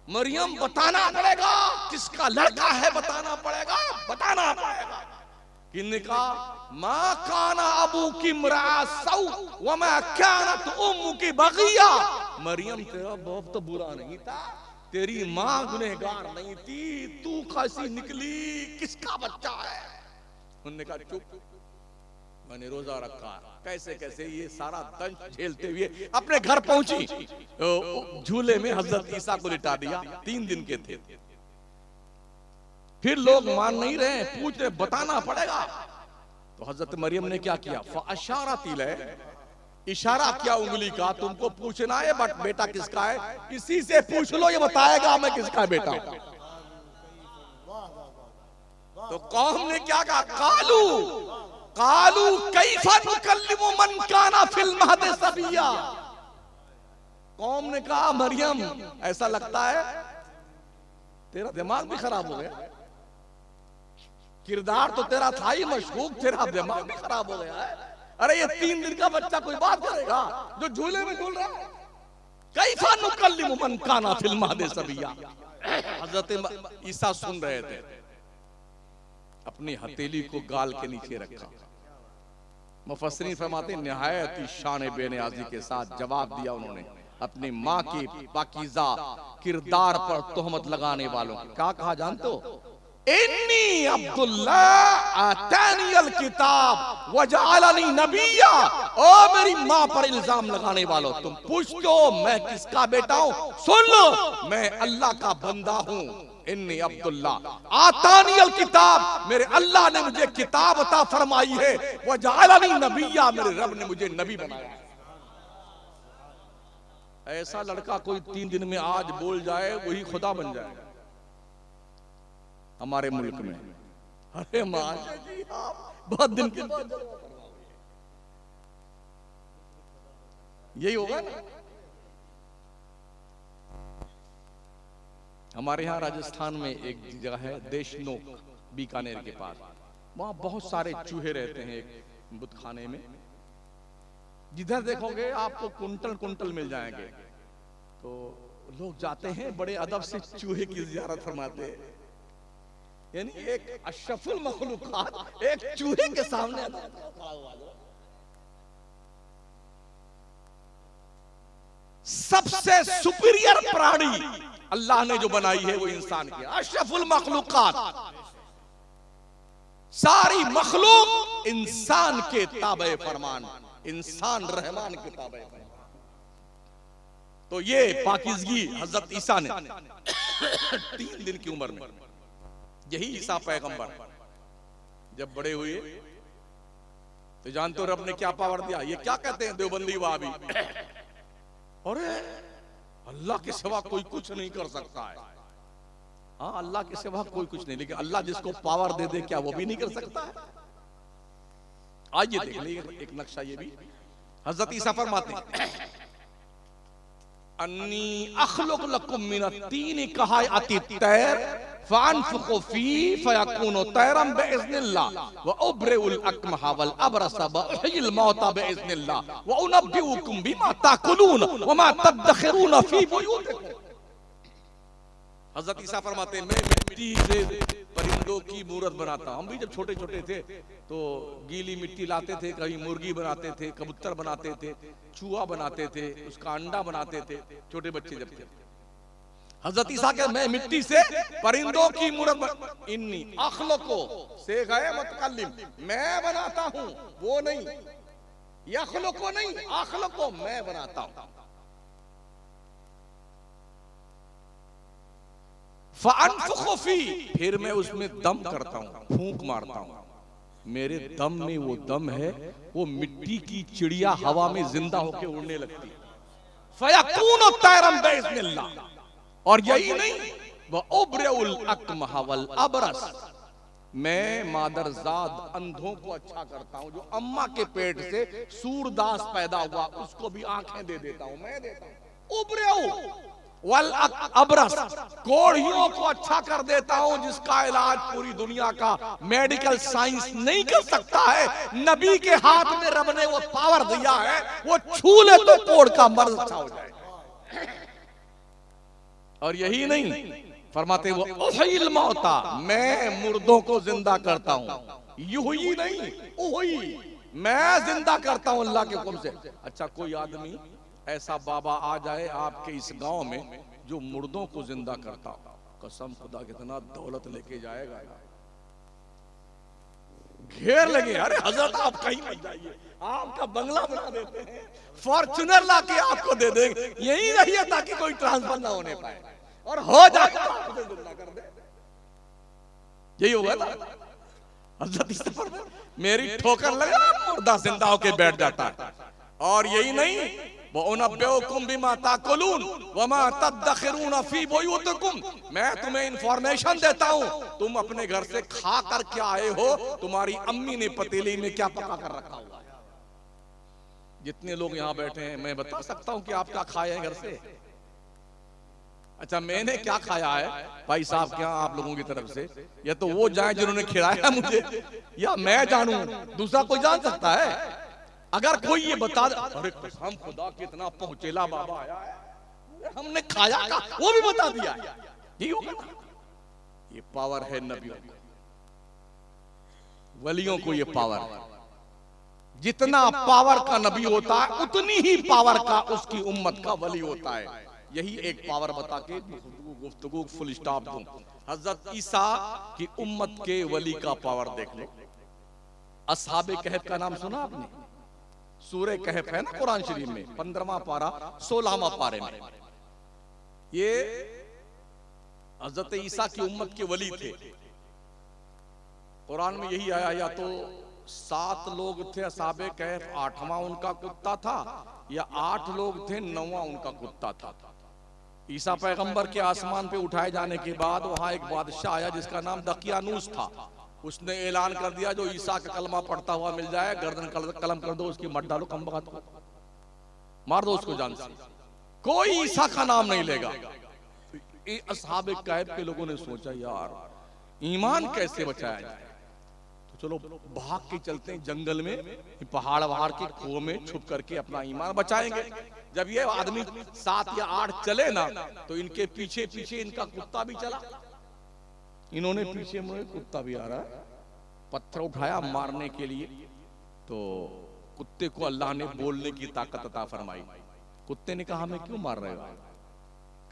मरियम बताना पड़ेगा किसका लड़का है, बताना पड़ेगा, बताना पड़ेगा। किन्ने कहा मां काना अबू की मरासौ व मा कानत उम्मु की बगिया। मरियम तेरा बाप तो बुरा नहीं था, तेरी मां गुनहगार नहीं थी, तू कैसी निकली, किसका बच्चा है। उन्होंने कहा चुप, मैंने रोजा रखा। कैसे कैसे ये सारा दंश झेलते हुए अपने घर पहुंची, झूले में हजरत ईसा को लिटा दिया, 3 दिन के थे। फिर लोग मान नहीं रहे, पूछ रहे बताना पड़ेगा। तो हजरत मरियम ने क्या किया, फअशारत इलैह, इशारा किया उंगली का, तुमको पूछना है बट बेटा किसका है, किसी से पूछ लो, ये बताएगा मैं किसका बेटा हूं। तो कौम ने क्या कहा, कालू कालू कैफा नुकल्लिमु मन काना फिल महदि सबिया। कौम ने कहा मरियम ऐसा लगता है तेरा दिमाग भी खराब हो गया, किरदार तो तेरा था ही मशकूक, तेरा दिमाग भी खराब हो गया है। अरे ये 3 दिन का बच्चा कोई बात करेगा जो झूले में झूल रहा है। कैफा नुकल्लिमु मन काना फिल महदि सबिया। हजरत ईसा सुन रहे थे, अपनी हथेली को गाल के नीचे रखा। मुफस्सिरीन फरमाते निहायत ही शान बेनियाजी के साथ जवाब दिया उन्होंने अपनी माँ की पाकीज़ा किरदार पर तोहमत लगाने वालों को। क्या कहा जानते हो, इन्नी अब्दुल्ला आतानियल किताब वजअलनी नबिया। ओ मेरी माँ पर इल्जाम लगाने वालों, तुम पूछते हो मैं किसका बेटा हूँ, सुन लो मैं अल्लाह का बंदा हूँ। इन्नी अब्दुल्ला आतानियल किताब, मेरे अल्लाह ने मुझे किताब अता फरमाई है, वजअलनी नबिया, मेरे रब ने मुझे नबी बनाया। ऐसा लड़का कोई 3 दिन में आज बोल जाए वही खुदा बन जाए हमारे मुल्क में। अरे माशा जी आप बहुत दिन के बाद यही होगा ना। हमारे यहाँ राजस्थान में एक जगह है देशनोक, बीकानेर के पास, वहां बहुत सारे चूहे रहते हैं एक बुतखाने में। जिधर देखोगे आपको कुंटल कुंटल मिल जाएंगे। तो लोग जाते हैं बड़े अदब से चूहे की ज़ियारत फरमाते हैं, यानी एक अशरफुल मखलूकात एक चूहे के सामने सबसे सुपीरियर प्राणी अल्लाह ने जो बनाई है वो इंसान की, अशरफुल मखलूकात। सारी मखलूक इंसान के ताबे फरमान, इंसान रहमान के ताबे फरमान। तो ये पाकीज़गी हजरत ईसा ने 3 दिन की उम्र में, यही ईसा पैगंबर जब बड़े हुए तो जानते हो रब ने क्या पावर दिया। ये क्या कहते हैं देवबंदी वहाबी, अरे अल्लाह के सिवा कोई कुछ नहीं कर सकता है। हाँ अल्लाह के सिवा कोई कुछ नहीं, लेकिन अल्लाह जिसको पावर दे दे क्या वो भी नहीं कर सकता है। आइए देख लीजिए एक नक्शा, ये भी हजरत ईसा फरमाते हैं अन्नी अखलुक लकुम मिनत्तीन कहायति तैर फ़अनफुखु फ़ीही फ़यकूनु तैरन बिइज़्निल्लाह व उब्रिउल अकमहा वल अबरसा व उह्यिल मौता बिइज़्निल्लाह व उनब्बिउकुम बिमा ताकुलून व मा तदखिरून फ़ी बुयूतिकुम। हज़रत ईसा फरमाते हैं मैं मिट्टी से परिंदों की मूरत बनाता हूं। हम भी जब छोटे छोटे थे तो गीली मिट्टी लाते थे, कहीं मुर्गी बनाते थे, कबूतर बनाते थे, चूहा बनाते थे, उसका अंडा बनाते थे छोटे बच्चे जब थे। हजरत ईसा के मैं मिट्टी से परिंदों की मूरत, इन्नी अखलुकु से गए मुतकल्लिम, मैं बनाता हूं वो नहीं, यखलुकु नहीं, अखलुकु मैं बनाता हूं। फ़अनफुखु फ़ी, फिर मैं उसमें दम करता हूं, फूंक मारता हूं। मेरे दम में वो दम है, वो मिट्टी की चिड़िया हवा में जिंदा होकर उड़ने लगती है। फयकूनु तैरम बिइज़्निल्लाह। और यही नहीं, वह उब्रिउल अकमह वल अबरस, मैं मादरजाद अंधों को अच्छा करता हूं। जो अम्मा के पेट से सूरदास पैदा हुआ उसको भी आंखें दे देता हूं, मैं देता हूं। उब्रिउ वल अबरस, कोढ़ियों को अच्छा कर देता हूं, जिसका इलाज पूरी दुनिया का मेडिकल साइंस नहीं कर सकता है। नबी के हाथ में रब ने वो पावर दिया है, वो छू ले तो कोढ़ का मर्ज अच्छा हो जाए। और यही नहीं, फरमाते वो उहिल मौता, मैं मुर्दों को जिंदा करता हूं। यूही नहीं, उही, मैं जिंदा करता हूं अल्लाह के हुक्म से। अच्छा, कोई आदमी ऐसा बाबा आ जाए आपके इस गांव में जो मुर्दों को जिंदा करता हो, कसम खुदा कितना दौलत लेके जाएगा। घेर लगे, अरे हजरत आप कहीं मत जाइए, आपका बंगला बना देते हैं, फॉर्च्यूनर लाके आपको दे देंगे, यही रहिए ताकि कोई ट्रांसफर ना होने पाए, और हो जाए तो आपको जिंदा कर दे। यही होगा ना हजरत इस पर मेरी ठोकर लगा मुर्दा जिंदा होके बैठ जाता है। और यही नहीं, वउनब्बिउकुम बिमा ताकुलून वमा तदखिरून फी बुयूतिकुम, मैं तुम्हें इंफॉर्मेशन देता हूं, तुम अपने घर से खा कर क्या आए हो, तुम्हारी अम्मी ने पतीली में क्या पका कर रखा हुआ है। जितने लोग यहां बैठे हैं मैं बता सकता हूं कि आप क्या खाए हैं घर से। अच्छा, मैंने क्या खाया है भाई साहब, क्या आप लोगों की तरफ से, या तो वो जाए जिन्होंने खिलाया मुझे, या मैं जानूं, दूसरा कोई जान सकता है। अगर कोई ये बता दे, अरे कसम खुदा कितना पहुंचेला बाबा आया है, हमने खाया का, वो भी बता दिया, ये होगा ना। ये पावर है नबियों को, वलियों को ये पावर है। जितना पावर का नबी होता है उतनी ही पावर का उसकी उम्मत का वली होता है। यही एक पावर बता के गुफ्तगू फुल स्टॉप दूं। हजरत ईसा की उम्मत के वली का पावर देख लो। असहाबे कहफ का नाम सुना आपने? सूरह कहफ है ना कुरान शरीफ में, 15वां पारा 16वां पारे में। ये हजरत ईसा की उम्मत के वली थे। कुरान में यही आया, या तो 7 लोग थे असहाबे कहफ, 8वां उनका कुत्ता था, या 8 लोग थे, 9वां उनका कुत्ता था। ईसा पैगंबर के आसमान पे उठाए जाने के बाद वहां एक बादशाह आया जिसका नाम दकियानूस था। उसने ऐलान कर दिया, जो ईसा का कलमा पढ़ता हुआ मिल जाए गर्दन कलम कर दो, उसकी मत डालो, कम बगात को मार दो उसको जान से। कोई ईसा का नाम नहीं लेगा। असहाबे कहफ के लोगों ने सोचा, यार ईमान कैसे बचाया जाए, तो चलो भाग के चलते हैं जंगल में, पहाड़ वहाड़ के कुओं में छुप करके अपना ईमान बचाएंगे। जब ये आदमी 7 या 8 चले ना, तो इनके पीछे पीछे इनका कुत्ता भी चला। इन्होंने पीछे में कुत्ता भी आ रहा है, पत्थर उठाया मारने के लिए, तो कुत्ते को अल्लाह ने बोलने की ताकत अता फरमाई। कुत्ते ने कहा, हमें क्यों मार रहे हो?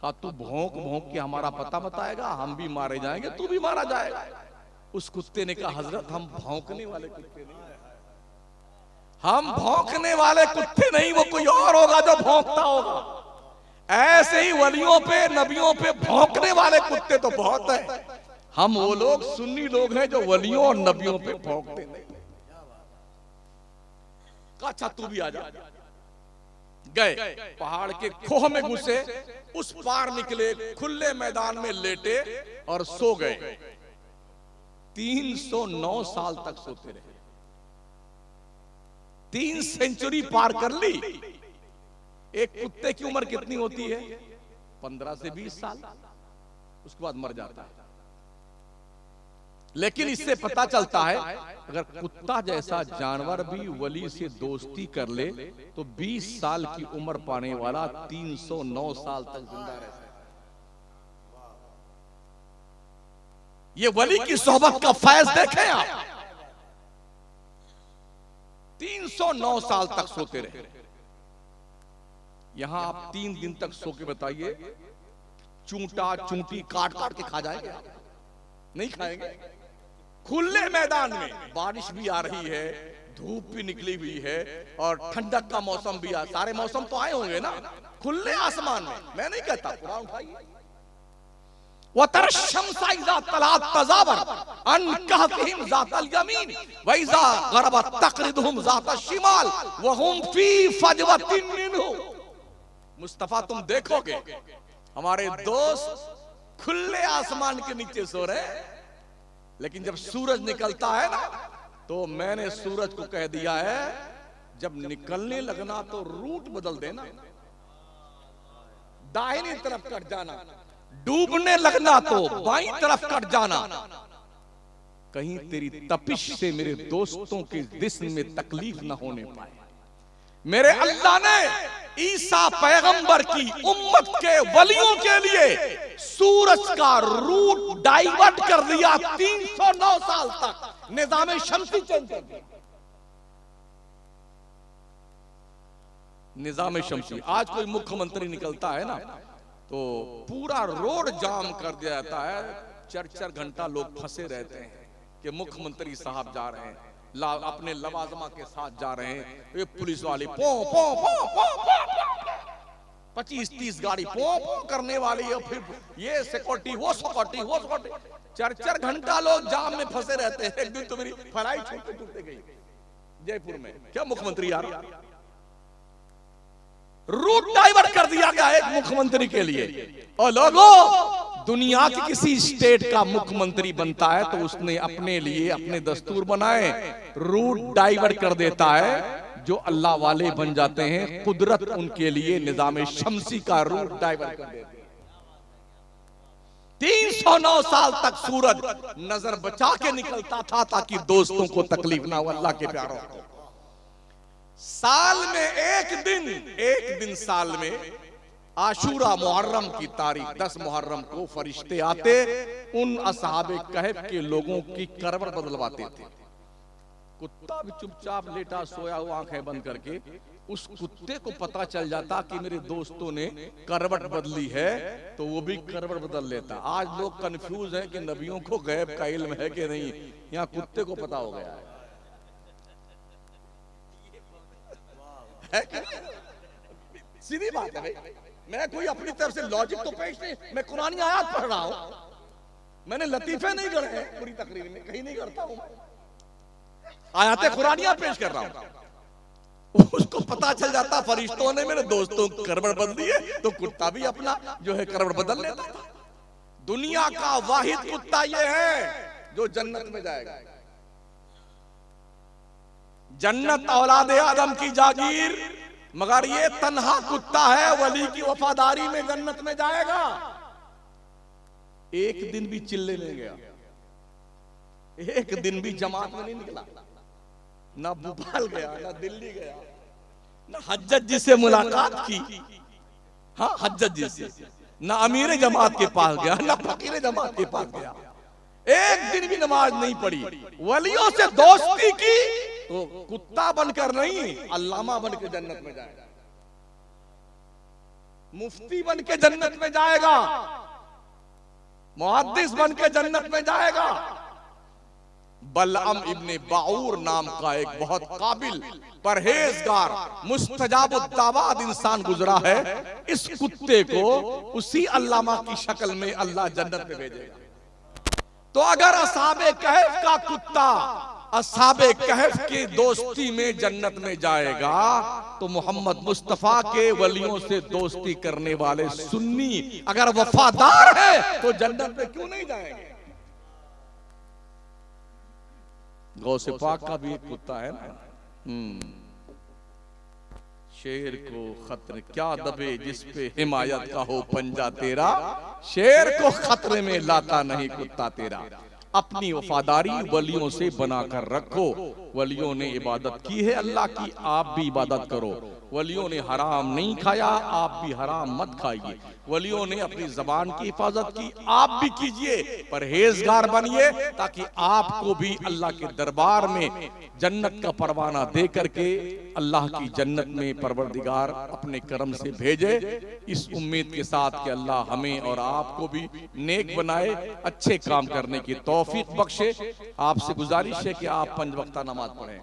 कहा, तू भौंक भौंक के हमारा पता बताएगा, हम भी मारे जाएंगे, तू भी मारा जाएगा। उस कुत्ते ने कहा, हजरत हम भौंकने वाले कुत्ते नहीं, हम भौंकने वाले कुत्ते नहीं, वो कोई और होगा जो भौंकता होगा। ऐसे ही वलियों पे नबियों पे भौंकने वाले कुत्ते तो बहुत है। हम वो लोग सुन्नी लोग हैं जो वलियों और नबियों पे भौंकते नहीं। अच्छा, तू भी आ जा। गए पहाड़ के खोह में घुसे, उस पार निकले, खुले मैदान में लेटे और सो गए। 309 साल तक सोते रहे। 3 सेंचुरी पार कर ली। एक कुत्ते की उम्र कितनी होती है? 15 से 20 साल, उसके बाद मर जाता है। लेकिन इससे पता चलता है, अगर कुत्ता जैसा जानवर भी वली से दोस्ती कर ले तो 20 साल की उम्र पाने वाला 309 साल तक जिंदा रहता है। ये वली की सोहबत का फैज देखें आप। 309 साल तक सोते रहे। यहां आप 3 दिन तक सो के बताइए, चूंटा चूंटी काट काट के खा जाएंगे? नहीं खाएंगे। खुले मैदान में, बारिश भी आ रही है, धूप भी निकली हुई है, और ठंडक का मौसम भी आ, सारे मौसम तो आए होंगे ना, खुले आसमान में। मैं नहीं कहता, कुरान उठाइए, अन कहफिहिम ज़ातल यमीन व इज़ा गरबत तक़रिदुहुम ज़ातल शिमाल व हुम फी फजवतिन मिन्हु। मुस्तफा तुम देखोगे हमारे दोस्त खुले आसमान के नीचे सो रहे, लेकिन जब सूरज निकलता है ना तो मैंने सूरज को कह दिया है जब निकलने लगना तो रूट बदल देना, दाहिनी तरफ कट जाना, डूबने लगना तो बाईं तरफ कट जाना, कहीं तेरी तपिश से मेरे दोस्तों के जिस्म में तकलीफ न होने पाए। मेरे अल्लाह ने ईसा पैगंबर की उम्मत के वलियों के लिए सूरज का रूट डाइवर्ट कर दिया 309 साल तक, निजाम शम्सी चेंज कर दिया। निजाम शम्सी, आज कोई मुख्यमंत्री निकलता है ना तो पूरा रोड जाम कर दिया जाता है, 4-4 घंटा लोग फंसे रहते हैं कि मुख्यमंत्री साहब जा रहे हैं, अपने लवाजमा के साथ जा रहे हैं, ये पुलिस वाली पो पो पो पो पो 25-30 गाड़ी पो पो करने वाली है, फिर ये सिक्योरिटी वो सिक्योरिटी वो सिक्योरिटी, 4-4 घंटा लोग जाम में फंसे रहते हैं। एक दिन तो मेरी फ्लाइट छूटते गई जयपुर में, क्या मुख्यमंत्री आ रहा, रूट डाइवर्ट कर दिया गया एक मुख्यमंत्री के लिए। और लोगों, दुनिया के किसी स्टेट का मुख्यमंत्री बनता है तो उसने अपने लिए अपने दस्तूर बनाए, रूट डाइवर्ट कर देता है। जो अल्लाह वाले बन जाते हैं कुदरत उनके लिए निजाम शम्सी का रूट डाइवर्ट कर देती है। 309 साल तक सूरज नजर बचा के निकलता था ताकि दोस्तों को तकलीफ ना हो, अल्लाह के प्यारों को। साल में एक दिन साल में आशूरा मुहर्रम की तारीख 10 मुहर्रम को फरिश्ते आते, उन असहाबे कहफ के लोगों की करवट बदलवाते थे। कुत्ता भी चुपचाप लेटा सोया हुआ आंखें बंद करके, उस कुत्ते को पता चल जाता कि मेरे दोस्तों ने करवट बदली है तो वो भी करवट बदल लेता। आज लोग कंफ्यूज हैं कि नबियों को गैब का इल्म है कि नहीं, यहाँ कुत्ते को पता हो गया है। सीधी बात है भाई, मैं कोई अपनी तरफ से लॉजिक तो पेश नहीं, मैं कुरानी आयत पढ़ रहा हूं, मैंने लतीफे नहीं गढ़े हैं पूरी तकरीर में, कहीं नहीं करता हूं, आयतें कुरानियां पेश कर रहा हूं। उसको पता चल जाता फरिश्तों ने मेरे दोस्तों की करवट बदली है तो कुत्ता भी अपना जो है करवट बदल लेता था। दुनिया का वाहिद कुत्ता ये है जो जन्नत में जाएगा। जन्नत औलादे आदम की जागीर, मगर ये तन्हा कुत्ता है वली की वफादारी में जन्नत में जाएगा। एक दिन भी चिल्ले नहीं गया, एक दिन भी जमात में नहीं निकला, ना भोपाल गया, ना दिल्ली गया, ना हज्जत जी से मुलाकात की, हाँ हज्जत जी से, ना अमीर जमात के पास गया, ना फकीर जमात के पास गया, एक दिन भी नमाज नहीं पढ़ी। वलियों से दोस्ती की तो कुत्ता बनकर नहीं, अल्लामा बनकर जन्नत में जाएगा, मुफ्ती बनकर जन्नत में जाएगा, मुहद्दिस बनकर जन्नत में जाएगा। बलअम इब्ने बाऊर नाम का एक बहुत काबिल परहेजगार मुस्तजाबुद्दावात इंसान गुजरा है, इस कुत्ते को उसी अल्लामा की शक्ल में अल्लाह जन्नत में भेजेगा। तो अगर असहाबे कहफ का कुत्ता असहाबे कहफ की दोस्ती में जन्नत में जाएगा तो मोहम्मद मुस्तफा के वलियों से दोस्ती करने वाले सुन्नी अगर वफादार है तो जन्नत में क्यों नहीं जाएंगे। गौसे पाक का भी एक कुत्ता है ना, शेर को खतरे क्या दबे जिस पे हिमायत का हो पंजा तेरा, शेर को खतरे में लाता नहीं कुत्ता तेरा। अपनी वफादारी वलियों से बनाकर रखो। वलियों ने इबादत की है अल्लाह की, आप भी इबादत करो। वलियों ने हराम नहीं खाया, आप भी हराम मत खाइए। वलियों ने अपनी जबान की हिफाजत की, आप भी कीजिए। परहेजगार बनिए ताकि आपको भी अल्लाह के दरबार में जन्नत का परवाना दे करके अल्लाह की जन्नत में परवरदिगार अपने करम से भेजे। इस उम्मीद के साथ कि अल्लाह हमें और आपको भी नेक बनाए, अच्छे काम करने की तौफीक बख्शे। आपसे गुजारिश है कि आप 5 वक्ता नमाज पढ़ें।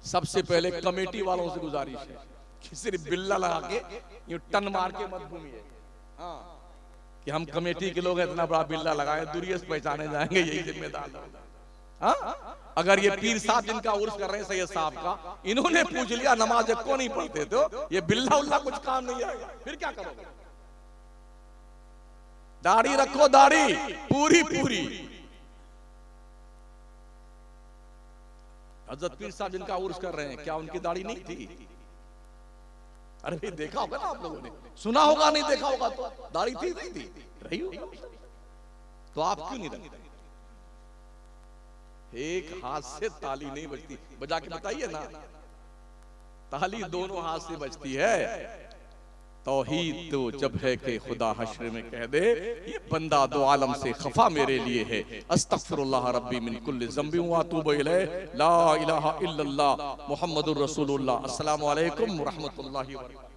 सबसे पहले कमेटी वालों से गुजारिश है कि सिर्फ बिल्ला लगा के यूं टन मार के मत घूमिए। हाँ, कि हम कमेटी के लोग इतना बड़ा बिल्ला लगाए, दूरिये से पहचाने जाएंगे, यही जिम्मेदार लोग। हाँ? अगर ये पीर साहब जिनका उर्स कर रहे हैं सैयद साहब का, इन्होंने पूछ लिया नमाज को नहीं पढ़ते तो ये बिल्ला उल्ला कुछ काम नहीं आएगा, फिर क्या करोगे? दाढ़ी रखो, दाढ़ी पूरी पूरी। हजरत पीर साहब जिनका उर्स कर रहे हैं, क्या उनकी दाढ़ी नहीं थी? अरे भाई देखा होगा ना आप लोगों ने, सुना होगा, नहीं देखा होगा तो दाढ़ी थी नहीं थी, रही होगी, तो आप क्यों नहीं रखते? एक हाथ से ताली नहीं बजती, बजा के बताइए ना, ताली दोनों हाथ से बजती है। तौहीद तो जब है कि खुदा हश्र में कह दे ये बंदा दो आलम से खफा मेरे लिए है, अस्तगफिरुल्लाह रब्बी मिन कुल्लि ज़ंबि व अतूबु इलैह, ला इलाहा इल्लल्लाह मुहम्मदुर रसूलुल्लाह। अस्सलामु अलैकुम व रहमतुल्लाहि व बरकातहू।